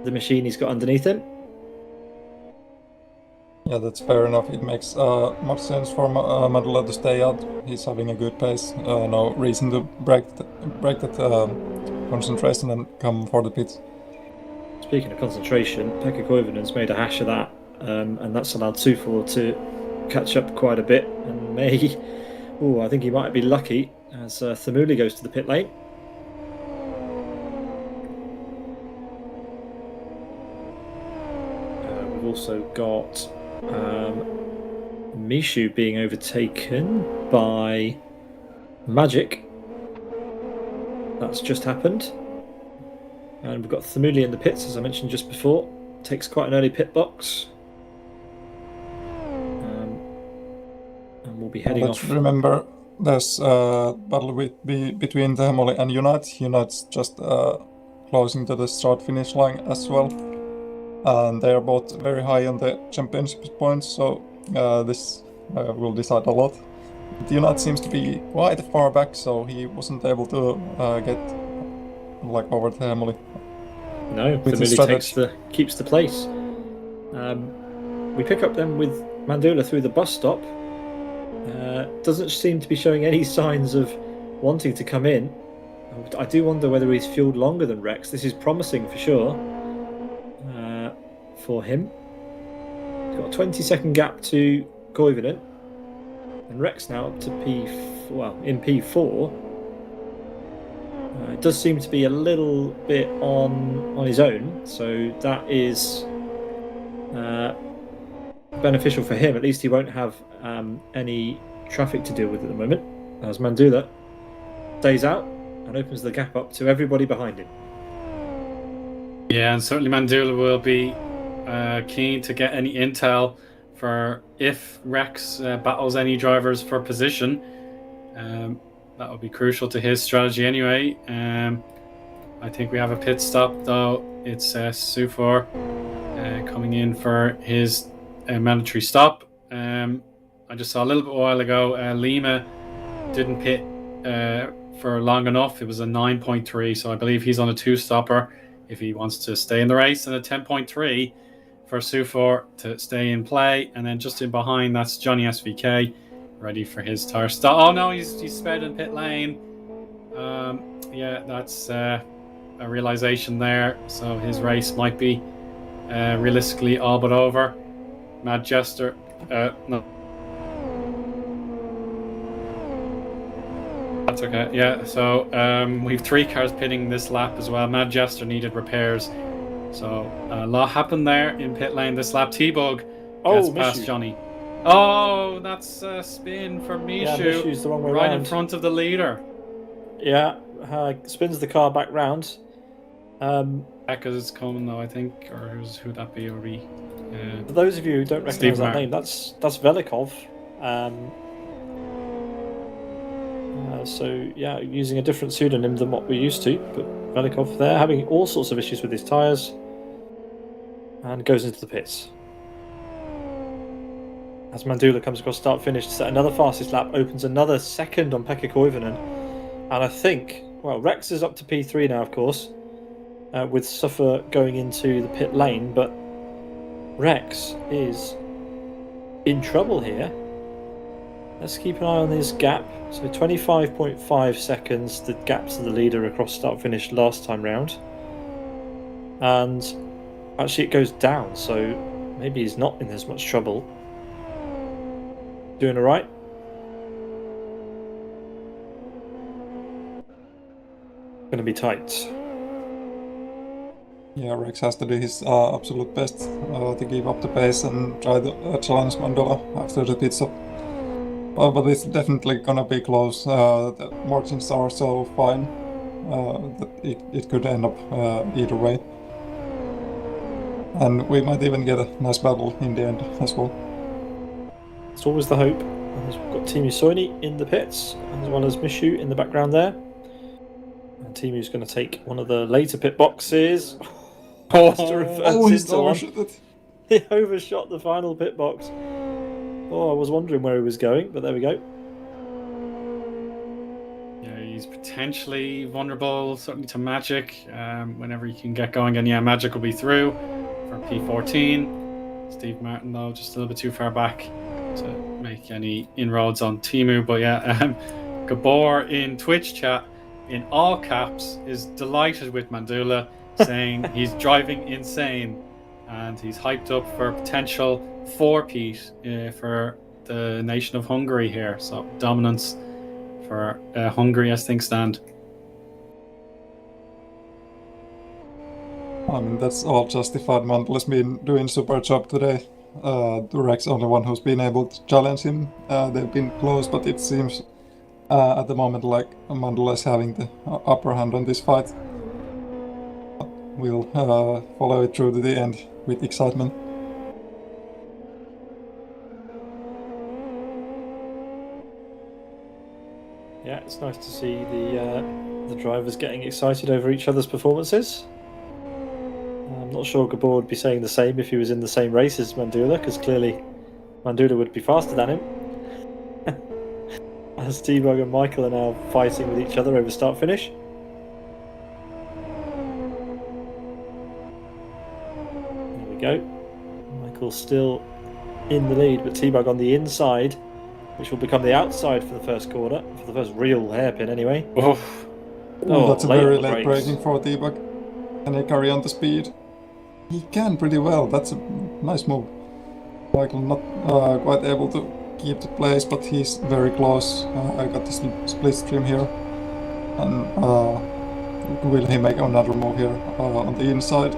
the machine he's got underneath him. Yeah, that's fair enough. It makes much sense for Mandula to stay out. He's having a good pace. No reason to break that concentration and come for the pits. Speaking of concentration, Pekka Koivunen's made a hash of that, and that's allowed Sufor to catch up quite a bit, and may... I think he might be lucky as Thamuli goes to the pit lane. We've also got Mishu being overtaken by Magic. That's just happened. And we've got Thamuli in the pits, as I mentioned just before. Takes quite an early pit box. And we'll be heading off. Let's remember there's a battle between Thamuli and Unite. Unite's just closing to the start-finish line as well. And they are both very high on the championship points, so this will decide a lot. The Unite seems to be quite far back, so he wasn't able to get over Thamuli. No, Thamuli keeps the place. We pick up then with Mandula through the bus stop. Doesn't seem to be showing any signs of wanting to come in. I do wonder whether he's fueled longer than Rex. This is promising for sure for him. He's got a 20-second gap to Koivunen. And Rex now up to in P4. It does seem to be a little bit on his own, so that is beneficial for him. At least he won't have any traffic to deal with at the moment, as Mandula stays out and opens the gap up to everybody behind him. Yeah, and certainly Mandula will be keen to get any intel for if Rex battles any drivers for position. That would be crucial to his strategy anyway. I think we have a pit stop though. It's Sufor coming in for his mandatory stop. I just saw a little bit while ago Lima didn't pit for long enough. It was a 9.3, so I believe he's on a 2-stopper if he wants to stay in the race, and a 10.3 for Sufor to stay in play. And then just in behind, that's Johnny SVK ready for his tire stop. Oh no, he's sped in pit lane. That's a realization there. So his race might be realistically all but over. Mad Jester, no. That's okay. Yeah, so we've 3 cars pitting this lap as well. Mad Jester needed repairs. So a lot happened there in pit lane this lap. T-Bug gets past Johnny. Oh, that's a spin for Mishu. Yeah, Mishu's the wrong way right round. In front of the leader. Yeah, spins the car back round. Becca's coming though, I think, or who'd that be? Or be? For those of you who don't recognise that name, that's Velikov. So yeah, using a different pseudonym than what we're used to, but Velikov there having all sorts of issues with his tyres, and goes into the pits. As Mandula comes across start finish to set another fastest lap, opens another second on Pekka Koivunen, and I think Rex is up to P3 now, of course. with Suffer going into the pit lane, but Rex is in trouble here. Let's keep an eye on this gap. So 25.5 seconds, the gap to the leader across start-finish last time round. And actually it goes down, so maybe he's not in as much trouble. Doing all right. Going to be tight. Yeah, Rex has to do his absolute best to keep up the pace and try to challenge Mandela after the pit stop. But it's definitely gonna be close. The margins are so fine that it could end up either way. And we might even get a nice battle in the end as well. It's always the hope. And we've got Teemu Soini in the pits, as well as Mishu in the background there. And Teemu's going to take one of the later pit boxes. He's overshot it. He overshot the final pit box. Oh, I was wondering where he was going, but there we go. Yeah, he's potentially vulnerable, certainly to Magic, whenever he can get going. And yeah, Magic will be through for P14. Steve Martin, though, just a little bit too far back to make any inroads on Teemu. But yeah, Gabor in Twitch chat, in all caps, is delighted with Mandula, saying he's driving insane and he's hyped up for a potential four-peat for the nation of Hungary here. So dominance for Hungary as things stand. I mean, that's all justified. Mandela's been doing super job today. Durek's only one who's been able to challenge him. They've been close, but it seems at the moment like Mandela is having the upper hand on this fight. We'll follow it through to the end with excitement. Yeah, it's nice to see the drivers getting excited over each other's performances. I'm not sure Gabor would be saying the same if he was in the same race as Mandula, because clearly Mandula would be faster than him. As T-Bug and Michael are now fighting with each other over start-finish. There we go. Michael's still in the lead, but T-Bug on the inside, which will become the outside for the first corner, for the first real hairpin anyway. Oh, that's a very late brakes. braking for T-Bug. Can he carry on the speed? He can pretty well. That's a nice move. Michael not quite able to keep the place, but he's very close. I got the split stream here. And will he make another move here on the inside?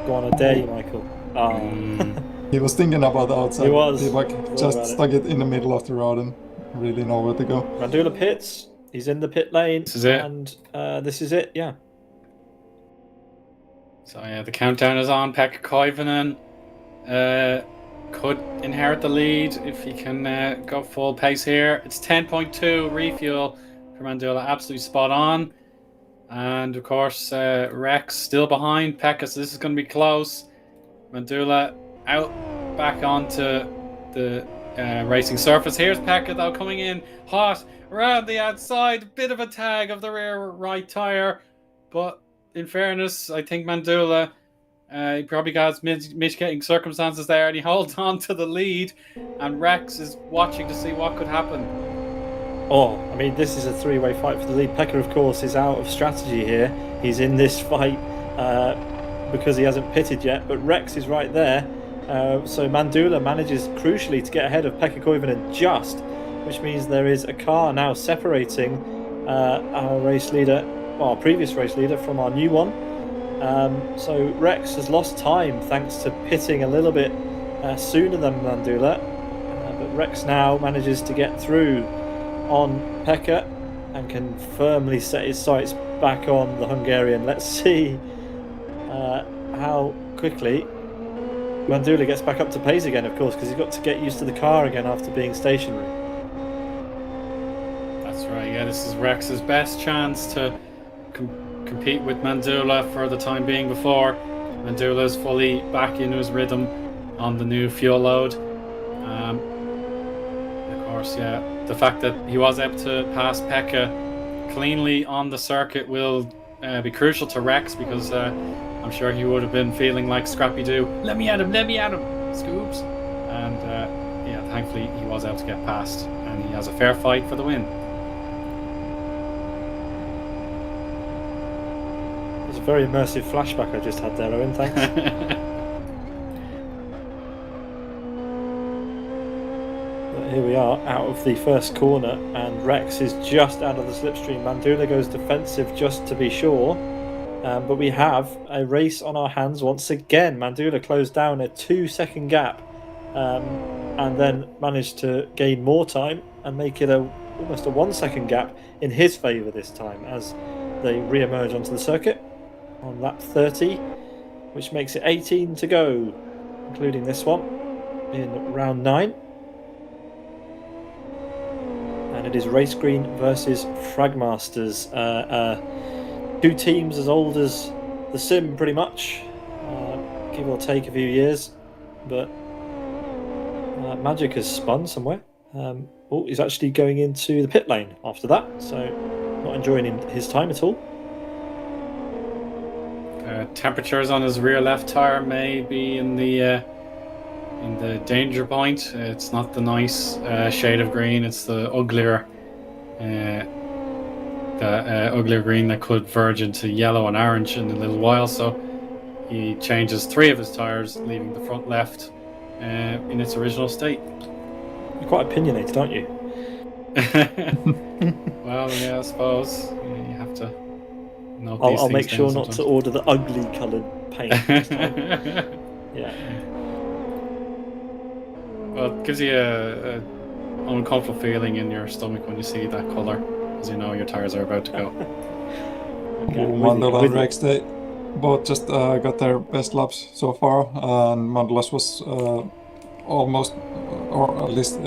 Go on, I dare you, Michael. He was thinking about the outside. He was. T-Bug just stuck it in the middle of the road and really know where to go. Mandula pits. He's in the pit lane. This is it. And this is it, yeah. So yeah, the countdown is on. Pekka Koivunen could inherit the lead if he can go full pace here. It's 10.2 refuel for Mandula, absolutely spot on. And of course, Rex still behind Pekka, so this is going to be close. Mandula out back onto the racing surface. Here's Pekka though coming in hot around the outside. Bit of a tag of the rear right tyre, but in fairness, I think Mandula, he probably got his mitigating circumstances there, and he holds on to the lead, and Rex is watching to see what could happen. Oh, I mean, this is a three-way fight for the lead. Pekka, of course, is out of strategy here. He's in this fight because he hasn't pitted yet, but Rex is right there. So Mandula manages crucially to get ahead of Pekka Koivunen just, which means there is a car now separating our race leader, our previous race leader, from our new one. So Rex has lost time thanks to pitting a little bit sooner than Mandula, but Rex now manages to get through on Pekka and can firmly set his sights back on the Hungarian. Let's see how quickly Mandula gets back up to pace again, of course, because he's got to get used to the car again after being stationary. That's right, yeah, this is Rex's best chance to compete with Mandula for the time being before Mandula's fully back into his rhythm on the new fuel load. Of course, yeah, the fact that he was able to pass Pekka cleanly on the circuit will be crucial to Rex, because I'm sure he would have been feeling like Scrappy Doo. Let me at him, Scoops. And thankfully he was able to get past, and he has a fair fight for the win. It was a very immersive flashback I just had there, Owen. Thanks. Here we are out of the first corner, and Rex is just out of the slipstream. Mandula goes defensive just to be sure, but we have a race on our hands once again. Mandula closed down a 2-second gap, and then managed to gain more time and make it almost a 1-second gap in his favour this time as they re-emerge onto the circuit on lap 30, which makes it 18 to go, including this one in round 9. And it is Race Green versus Fragmasters. Two teams as old as the sim, pretty much, give or take a few years. But Magic has spun somewhere. He's actually going into the pit lane after that, so not enjoying his time at all. Temperatures on his rear left tyre may be in the danger point. It's not the nice shade of green, it's the uglier green that could verge into yellow and orange in a little while. So he changes 3 of his tyres, leaving the front left in its original state. You're quite opinionated, aren't you? Well, yeah, I suppose you have to note these I'll things make sure down not to order the ugly coloured paint this time. Yeah. Well, it gives you an uncomfortable feeling in your stomach when you see that colour, because you know your tyres are about to go. Mandula and Rex, they both just got their best laps so far, and Mandula's was almost, or at least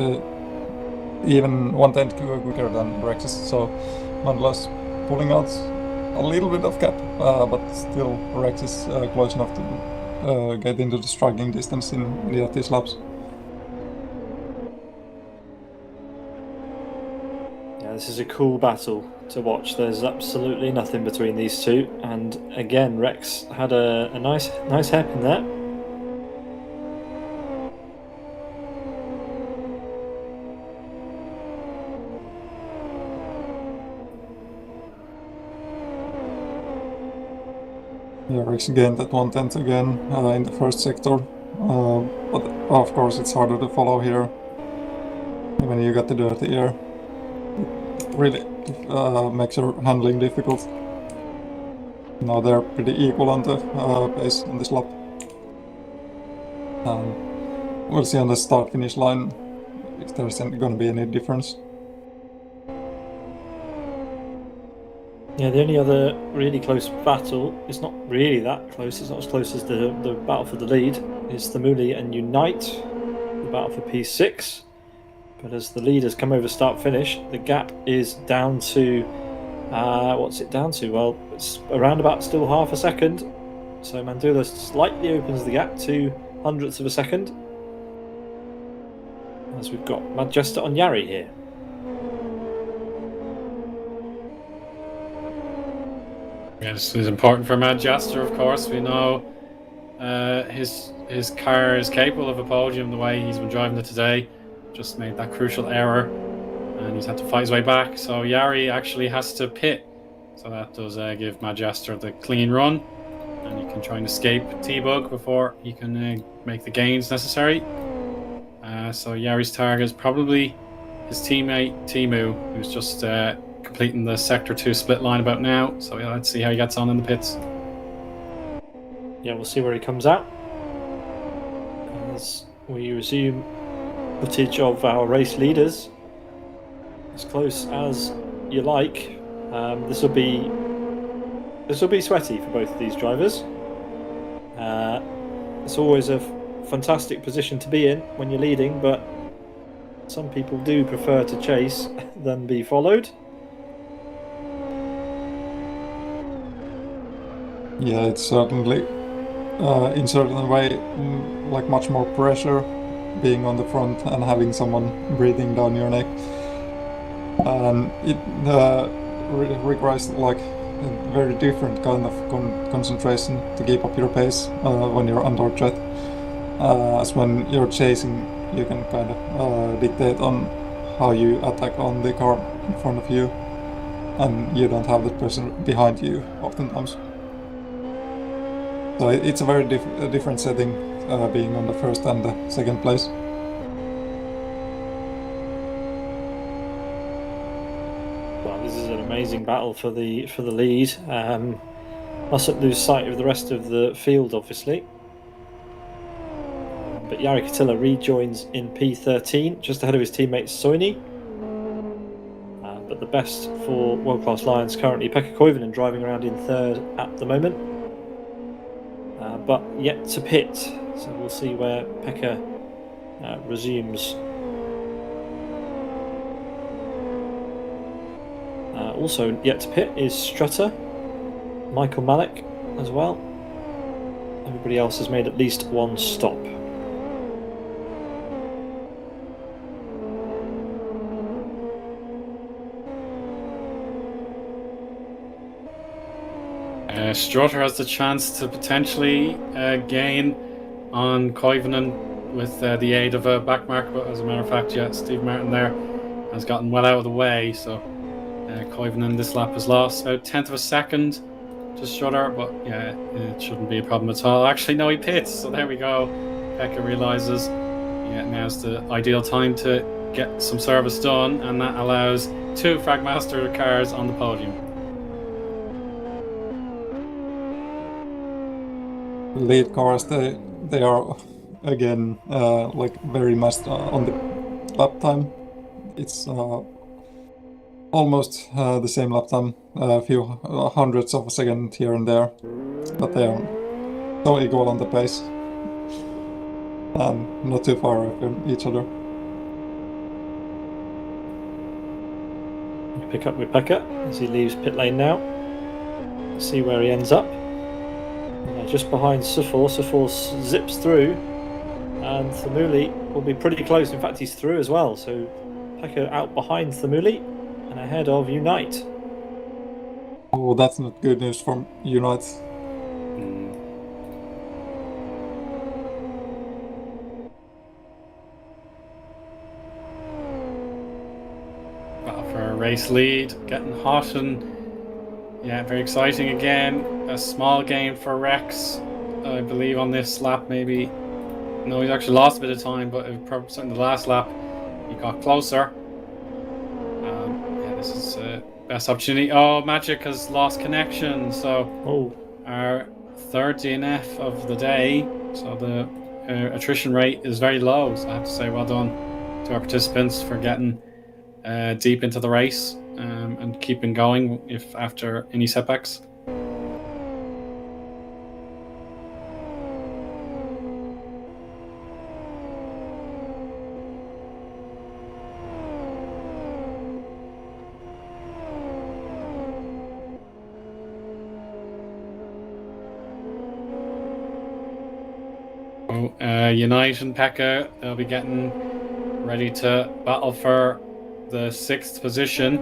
even 1/10 quicker than Rex's, so Mandula's pulling out a little bit of gap, but still Rex is close enough to get into the striking distance in any of these laps. This is a cool battle to watch. There's absolutely nothing between these two, and again Rex had a nice hairpin there. Yeah, Rex gained that 1/10 again in the first sector, but of course it's harder to follow here when you got the dirty air. Really makes your handling difficult. Now they're pretty equal on the pace on this lap. We'll see on the start-finish line if there's going to be any difference. Yeah, the only other really close battle, it's not really that close, it's not as close as the battle for the lead, is Thamuli and Unite, the battle for P6. But as the leaders come over start-finish, the gap is down to, what's it down to? Well, it's around about still half a second. So Mandula slightly opens the gap, 0.02 of a second. As we've got Madjester on Yari here. Yeah, this is important for Madjester, of course. We know his car is capable of a podium the way he's been driving it today. Just made that crucial error and he's had to fight his way back, so Yari actually has to pit, so that does give Madjester the clean run, and you can try and escape T-Bug before you can make the gains necessary. So Yari's target is probably his teammate Timu, who's just completing the sector 2 split line about now, so yeah, let's see how he gets on in the pits. Yeah, we'll see where he comes out as we resume footage of our race leaders, as close as you like. This will be sweaty for both of these drivers. It's always a fantastic position to be in when you're leading, but some people do prefer to chase than be followed. Yeah, it's certainly in certain way like much more pressure being on the front and having someone breathing down your neck, and it really requires like a very different kind of concentration to keep up your pace when you're under threat. As when you're chasing, you can kind of dictate on how you attack on the car in front of you, and you don't have the person behind you oftentimes. So it's a very different setting, being on the first and the second place. Well, this is an amazing battle for the lead. Mustn't lose sight of the rest of the field, obviously. But Jari Katila rejoins in P13, just ahead of his teammate Soini. But the best for World Class Lions currently, Pekka Koivunen driving around in third at the moment. But yet to pit, so we'll see where Pekka resumes. Also yet to pit is Strutter, Michael Malik as well. Everybody else has made at least one stop. Strutter has the chance to potentially gain on Koivunen with the aid of a back mark, but as a matter of fact, yeah, Steve Martin there has gotten well out of the way, so Koivunen this lap has lost about 1/10 of a second to Strutter, but yeah, it shouldn't be a problem at all. Actually, no, he pits, so there we go. Pekka realises now's the ideal time to get some service done, and that allows 2 Fragmaster cars on the podium. Lead cars, they are again like very much on the lap time. It's almost the same lap time, a few hundreds of a second here and there, but they are so equal on the pace and not too far away from each other. Pick up with Pekka as he leaves pit lane now. See where he ends up. Just behind Sufor. Sufor zips through, and Thamuli will be pretty close. In fact, he's through as well. So Pekka out behind Thamuli and ahead of Unite. Oh, that's not good news from Unite. Battle for a race lead, getting hot and very exciting again. A small gain for Rex, I believe, on this lap. Maybe no, he's actually lost a bit of time, but in the last lap he got closer. This is best opportunity. Oh, Magic has lost connection, so our third DNF of the day. So the attrition rate is very low. So I have to say, well done to our participants for getting deep into the race and keeping going if after any setbacks. Unite and Pekka, they'll be getting ready to battle for the 6th position,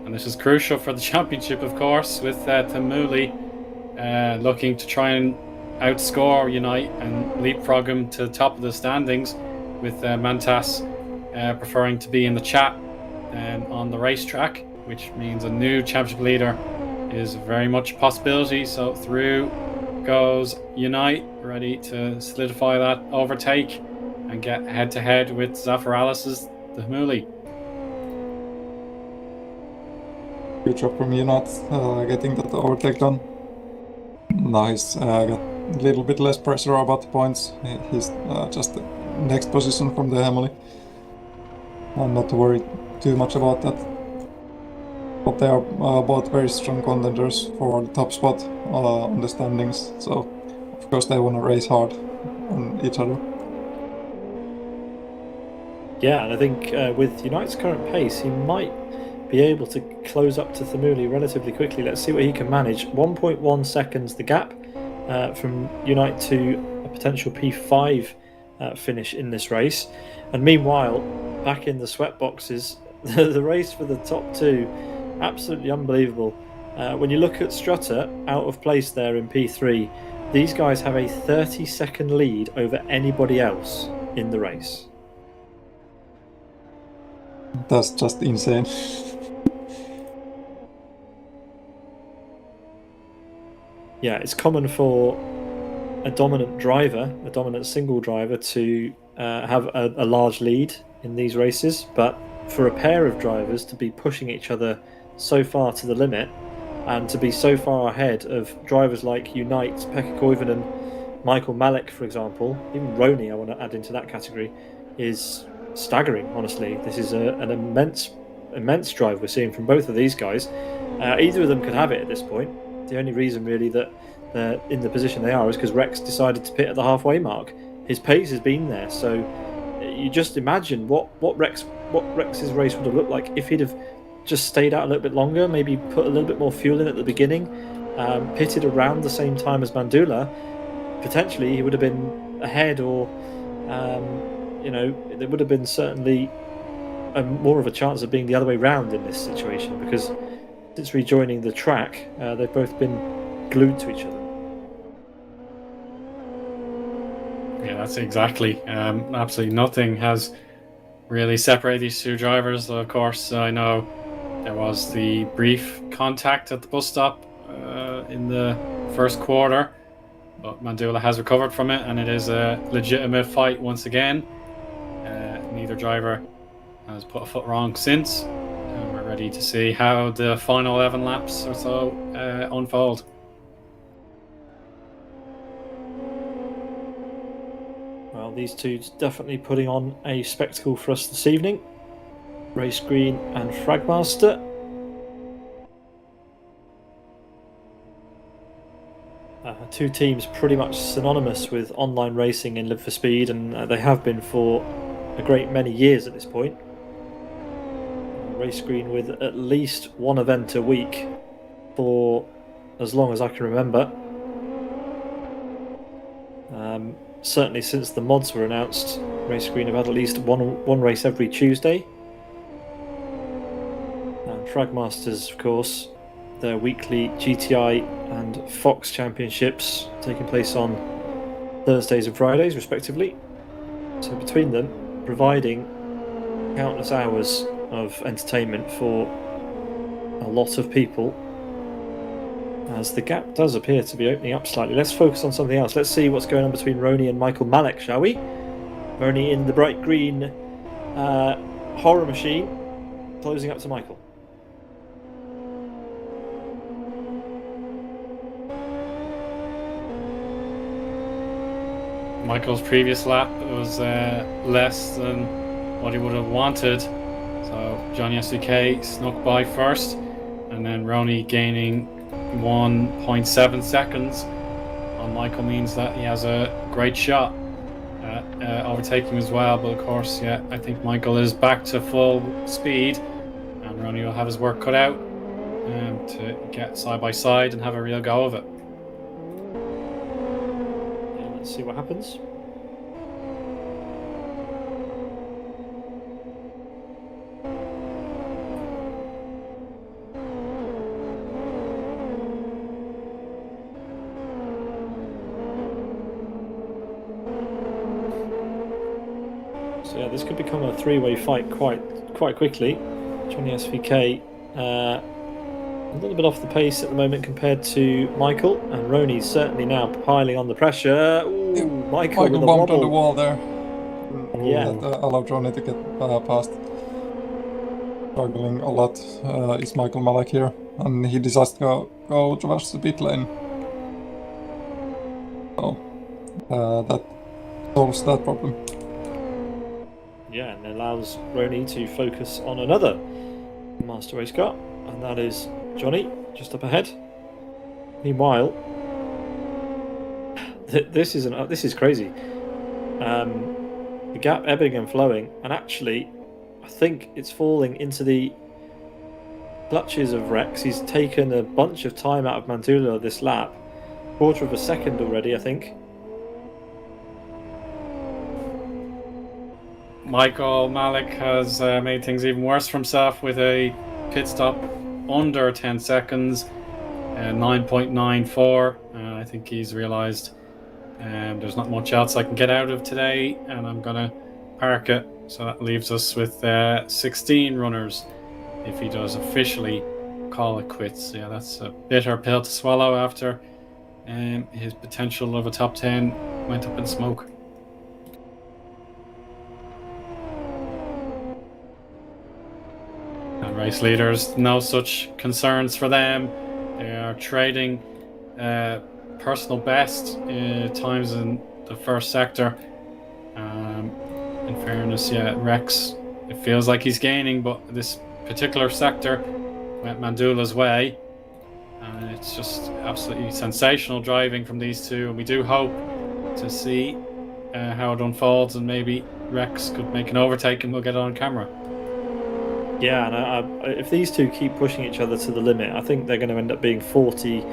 and this is crucial for the championship, of course, with Thamuli looking to try and outscore Unite and leapfrog him to the top of the standings, with Mantas preferring to be in the chat and on the racetrack, which means a new championship leader is very much a possibility. So through goes Unite, ready to solidify that overtake and get head-to-head with Zafaralis's Thamuli. Good job from Unite getting that overtake done. Nice, got a little bit less pressure about the points. He's just the next position from the Hamley. I'm not worried too much about that. But they are both very strong contenders for the top spot on the standings, so of course they want to race hard on each other. Yeah, and I think with Unite's current pace, he might be able to close up to Thamuli relatively quickly. Let's see what he can manage. 1.1 seconds the gap from Unite to a potential P5 finish in this race. And meanwhile, back in the sweat boxes, the race for the top two, absolutely unbelievable. When you look at Strutter, out of place there in P3, these guys have a 30-second lead over anybody else in the race. That's just insane. Yeah, it's common for a dominant driver, a dominant single driver, to have a large lead in these races, but for a pair of drivers to be pushing each other so far to the limit and to be so far ahead of drivers like Unite, Pekka Koivunen, Michael Malik, for example, even Rony I want to add into that category, is staggering, honestly. This is an immense drive we're seeing from both of these guys. Either of them could have it at this point. The only reason really that they're in the position they are is because Rex decided to pit at the halfway mark. His pace has been there, so you just imagine what Rex's race would have looked like if he'd have just stayed out a little bit longer, maybe put a little bit more fuel in at the beginning, pitted around the same time as Mandula. Potentially he would have been ahead, or there would have been certainly more of a chance of being the other way round in this situation, because since rejoining the track, they've both been glued to each other. Yeah, that's exactly. Absolutely nothing has really separated these two drivers. Of course, I know there was the brief contact at the bus stop in the first quarter, but Mandula has recovered from it, and it is a legitimate fight once again. Neither driver has put a foot wrong since, and we're ready to see how the final 11 laps or so unfold. Well, these two definitely putting on a spectacle for us this evening. Race Green and Fragmaster. Two teams pretty much synonymous with online racing in Live for Speed, and they have been for a great many years at this point. Race Green with at least one event a week for as long as I can remember. Certainly since the mods were announced, Race Green have had at least one race every Tuesday. And Fragmasters, of course, their weekly GTI and Fox championships taking place on Thursdays and Fridays respectively. So between them, providing countless hours of entertainment for a lot of people, as the gap does appear to be opening up slightly. Let's focus on something else. Let's see what's going on between Rony and Michael Malik, shall we? Rony in the bright green horror machine, closing up to Michael. Michael's previous lap was less than what he would have wanted, so Johnny SVK snuck by first, and then Rony gaining 1.7 seconds on Michael means that he has a great shot at overtaking as well. But of course, yeah, I think Michael is back to full speed, and Rony will have his work cut out to get side by side and have a real go of it. Yeah, let's see what happens. So yeah, this could become a three-way fight quite quickly. Johnny SVK a little bit off the pace at the moment compared to Michael, and Rony's certainly now piling on the pressure. Ooh, Michael with a bumped wobble on the wall there. Yeah. That allowed Rony to get past. Struggling a lot is Michael Malik here, and he decides to go towards the pit lane. So that solves that problem. Yeah, and allows Rony to focus on another Master Race car, and that is Johnny, just up ahead. Meanwhile, this is crazy. The gap ebbing and flowing, and actually, I think it's falling into the clutches of Rex. He's taken a bunch of time out of Mandula this lap, quarter of a second already, I think. Michael Malik has made things even worse for himself with a pit stop under 10 seconds. 9.94. I think he's realised there's not much else I can get out of today, and I'm going to park it. So that leaves us with 16 runners if he does officially call it quits. Yeah, that's a bitter pill to swallow after his potential of a top 10 went up in smoke. And race leaders, no such concerns for them. They are trading personal best times in the first sector. In fairness, yeah, Rex, it feels like he's gaining, but this particular sector went Mandula's way. And it's just absolutely sensational driving from these two. And we do hope to see how it unfolds, and maybe Rex could make an overtake and we'll get it on camera. Yeah, and if these two keep pushing each other to the limit, I think they're going to end up being 40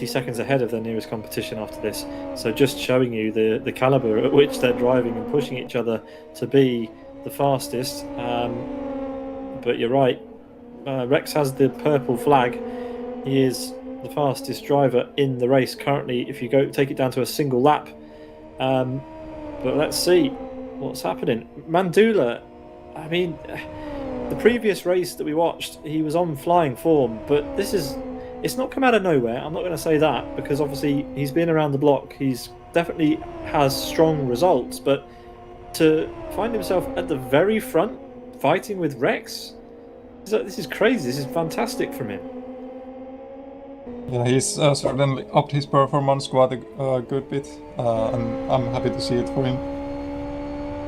seconds ahead of their nearest competition after this. So just showing you the caliber at which they're driving and pushing each other to be the fastest. But you're right, Rex has the purple flag. He is the fastest driver in the race currently, if you take it down to a single lap. But let's see what's happening. Mandula, I mean, the previous race that we watched, he was on flying form, but it's not come out of nowhere. I'm not going to say that, because obviously he's been around the block. He's definitely has strong results, but to find himself at the very front fighting with Rex, this is crazy. This is fantastic from him. Yeah, he's certainly upped his performance quite a good bit, and I'm happy to see it for him.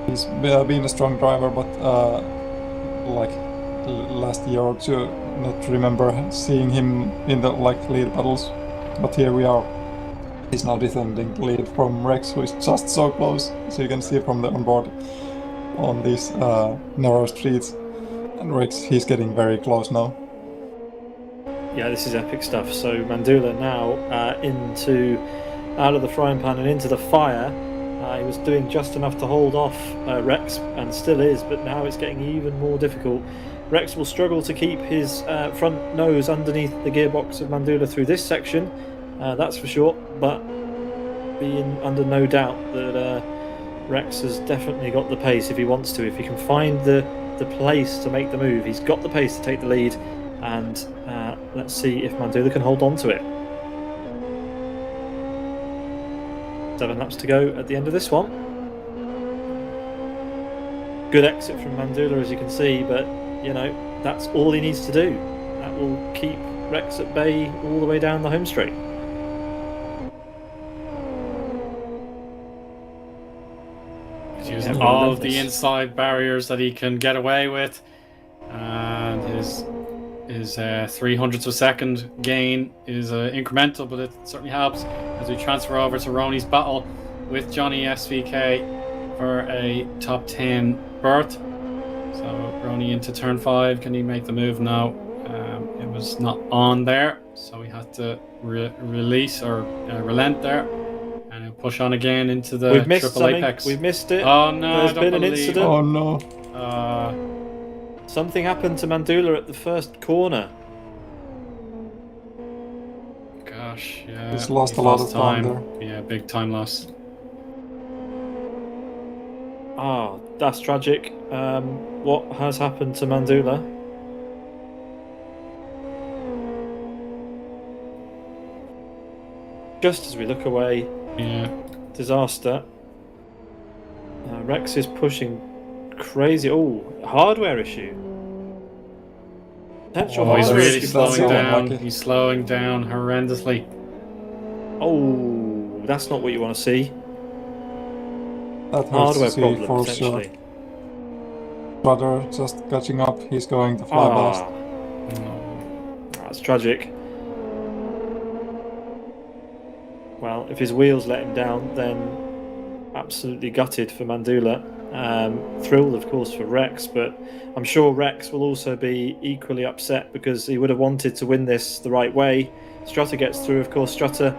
He's been a strong driver, but like last year or two, not remember seeing him in the lead battles. But here we are. He's now defending the lead from Rex, who is just so close. So you can see from the onboard on these narrow streets. And Rex, he's getting very close now. Yeah, this is epic stuff. So Mandula now out of the frying pan and into the fire. He was doing just enough to hold off Rex, and still is, but now it's getting even more difficult. Rex will struggle to keep his front nose underneath the gearbox of Mandula through this section, that's for sure, but being under no doubt that Rex has definitely got the pace if he wants to. If he can find the place to make the move, he's got the pace to take the lead, and let's see if Mandula can hold on to it. 7 laps to go at the end of this one. Good exit from Mandula, as you can see, but that's all he needs to do. That will keep Rex at bay all the way down the home straight. He's using all of the inside barriers that he can get away with, and his 300ths of a second gain is incremental, but it certainly helps as we transfer over to Rony's battle with Johnny SVK for a top 10 berth. So Rony into turn 5. Can he make the move now? It was not on there, so we had to release or relent there, and he'll push on again into the triple apex. We've missed it. Oh no! There's been an incident. Oh no! Something happened to Mandula at the first corner. Gosh, yeah. He's lost a lot of time there. Yeah, big time loss. Oh, that's tragic. What has happened to Mandula? Just as we look away, disaster. Rex is pushing crazy. Oh, hardware issue. He's really slowing down. He's slowing down horrendously. Oh, that's not what you want to see. That hardware to problem, for potentially. Sure. Brother just catching up. He's going to fly past. That's tragic. Well, if his wheels let him down, then absolutely gutted for Mandula. Thrilled, of course, for Rex, but I'm sure Rex will also be equally upset because he would have wanted to win this the right way. Strutter gets through, of course. Strutter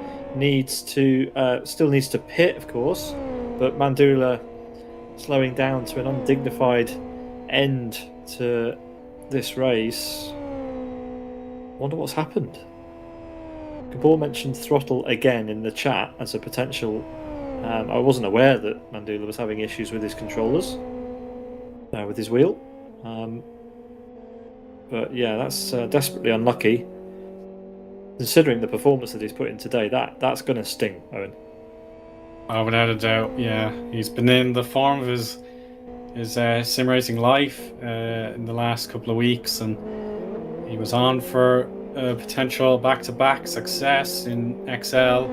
still needs to pit, of course, but Mandula slowing down to an undignified end to this race. Wonder what's happened. Gabor mentioned throttle again in the chat as a potential. I wasn't aware that Mandula was having issues with his controllers, with his wheel. But yeah, that's desperately unlucky. Considering the performance that he's put in today, that's going to sting, Owen. Oh, without a doubt, yeah. He's been in the form of his sim racing life in the last couple of weeks, and he was on for potential back-to-back success in XL,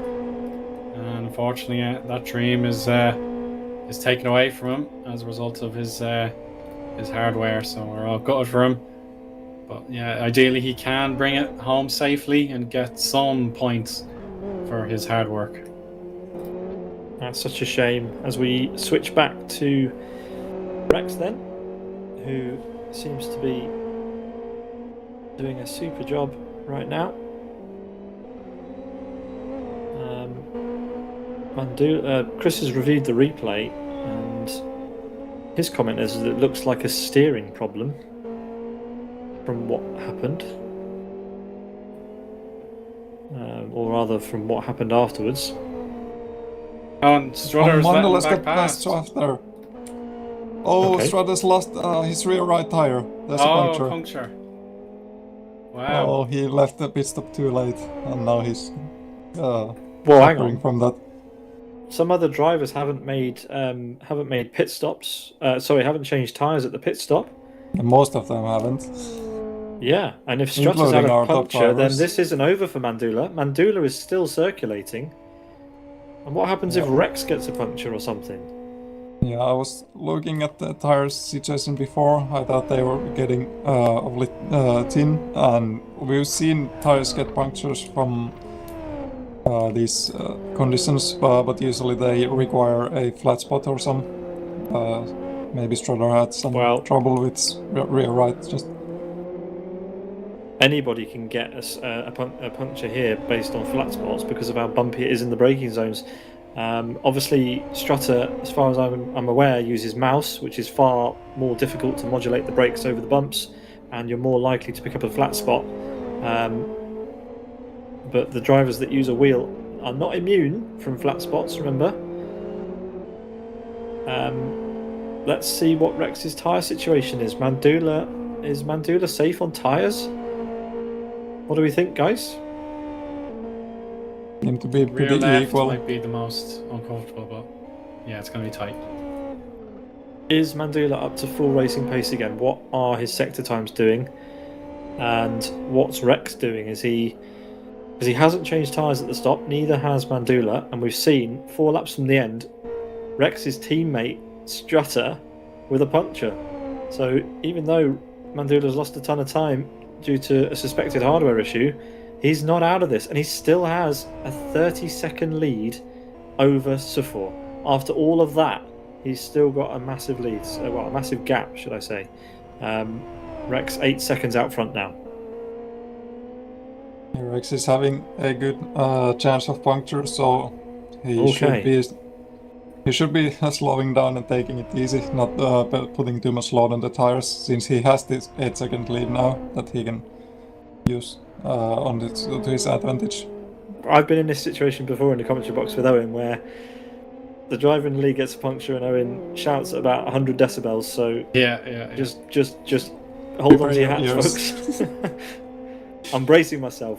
and unfortunately, that dream is taken away from him as a result of his hardware. So we're all gutted for him. But yeah, ideally he can bring it home safely and get some points for his hard work. That's such a shame. As we switch back to Rex then, who seems to be doing a super job right now. Chris has reviewed the replay, and his comment is that it looks like a steering problem from what happened, or rather from what happened afterwards. Oh, and Strutter's letting Mandela's back got past. after. Oh, Okay. Strutter's lost his rear right tire. There's a puncture. Wow. Oh, he left the pit stop too late, and now he's Well, hang suffering on. from that. Some other drivers haven't made pit stops. Haven't changed tires at the pit stop. And most of them haven't. Yeah, and if Strutter's had Including a our top puncture, then drivers. this isn't over for Mandula. Mandula is still circulating. And what happens if Rex gets a puncture or something? Yeah, I was looking at the tires situation before. I thought they were getting awfully thin, and we've seen tires get punctures from these conditions, but usually they require a flat spot or some. Maybe Strutter had some trouble with rear right. Just anybody can get a puncture here based on flat spots because of how bumpy it is in the braking zones. Obviously, Strutter, as far as I'm aware, uses mouse, which is far more difficult to modulate the brakes over the bumps, and you're more likely to pick up a flat spot. But the drivers that use a wheel are not immune from flat spots, remember. Let's see what Rex's tyre situation is. Is Mandula safe on tyres? What do we think, guys? seem to be Rear pretty left equal. might be the most uncomfortable, but yeah, it's going to be tight. Is Mandula up to full racing pace again? What are his sector times doing? And what's Rex doing? Because he hasn't changed tyres at the stop, neither has Mandula, and we've seen 4 laps from the end, Rex's teammate Strutter with a puncture. So even though Mandula's lost a ton of time due to a suspected hardware issue, he's not out of this, and he still has a 30-second lead over Sufor. After all of that, he's still got a massive lead, a massive gap, should I say. Rex 8 seconds out front now. Rex is having a good chance of puncture, so he should be slowing down and taking it easy, not putting too much load on the tires, since he has this 8-second lead now that he can use to his advantage. I've been in this situation before in the commentary box with Owen, where the driver in the lead gets a puncture and Owen shouts at about 100 decibels. So yeah. Just hold on to your hats, folks. I'm bracing myself.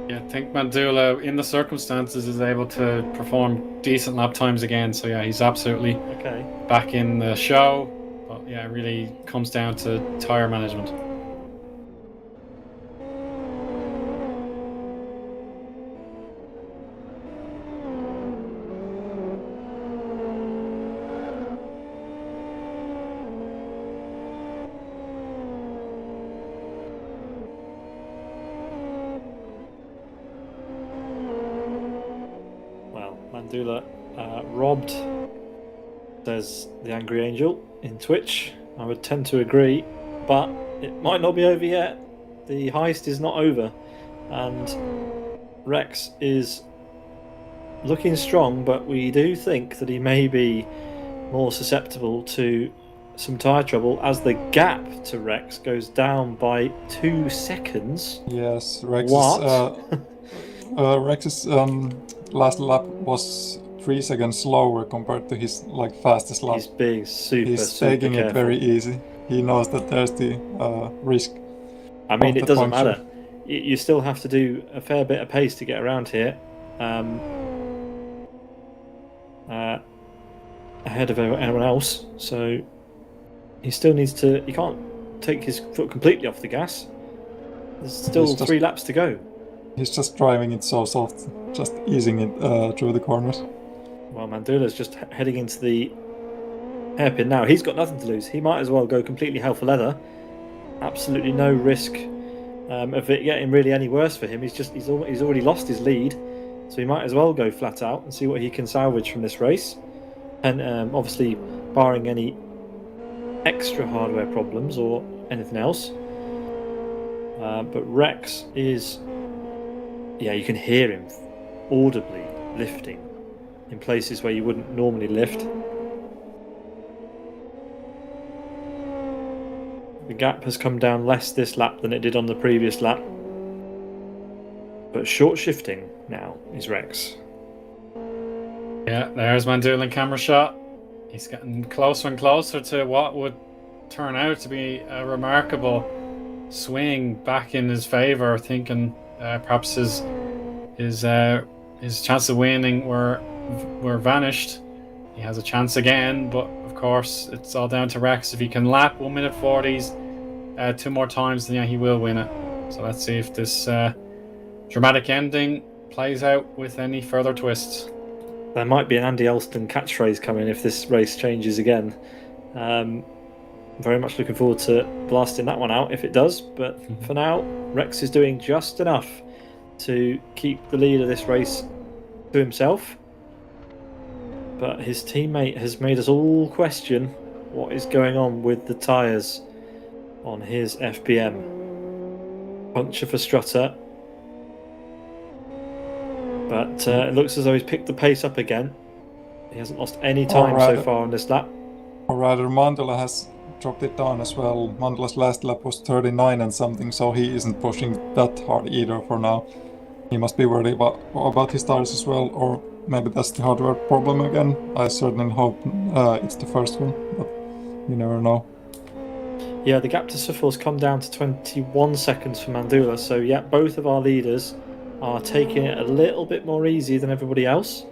Yeah, I think Mandula, in the circumstances, is able to perform decent lap times again. So yeah, he's absolutely back in the show. But yeah, it really comes down to tyre management. Mandula robbed, says the Angry Angel in Twitch. I would tend to agree, but it might not be over yet. The heist is not over, and Rex is looking strong, but we do think that he may be more susceptible to some tyre trouble as the gap to Rex goes down by 2 seconds. Yes, What? Rex's last lap was 3 seconds slower compared to his fastest lap. He's being super He's taking careful. it very easy. He knows that there's the risk. I mean, it doesn't puncture. matter. You still have to do a fair bit of pace to get around here. Ahead of everyone else, so he still needs to. He can't take his foot completely off the gas. There's still 3 laps to go. He's just driving it so soft, just easing it through the corners. Well, Mandula's just heading into the hairpin now. He's got nothing to lose. He might as well go completely hell for leather. Absolutely no risk of it getting really any worse for him. He's already lost his lead, so he might as well go flat out and see what he can salvage from this race. And obviously, barring any extra hardware problems or anything else. But Rex is, you can hear him audibly lifting in places where you wouldn't normally lift. The gap has come down less this lap than it did on the previous lap. But short shifting now is Rex. Yeah, there's Mandula camera shot. He's getting closer and closer to what would turn out to be a remarkable swing back in his favour, thinking perhaps his chance of winning were vanished. He has a chance again, but of course it's all down to Rex. If he can lap 1 minute 40s 2 more times, then he will win it. So let's see if this dramatic ending plays out with any further twists. There might be an Andy Elston catchphrase coming if this race changes again. Very much looking forward to blasting that one out if it does. But for now, Rex is doing just enough to keep the lead of this race to himself. But his teammate has made us all question what is going on with the tyres on his FPM. Puncture for Strutter. But it looks as though he's picked the pace up again. He hasn't lost any time so far on this lap. Or rather, Mandula has dropped it down as well. Mandula's last lap was 39 and something, so he isn't pushing that hard either for now. He must be worried about his tires as well, or maybe that's the hardware problem again. I certainly hope it's the first one, but you never know. Yeah, the gap to Suffol's come down to 21 seconds for Mandula, so yeah, both of our leaders are taking it a little bit more easy than everybody else.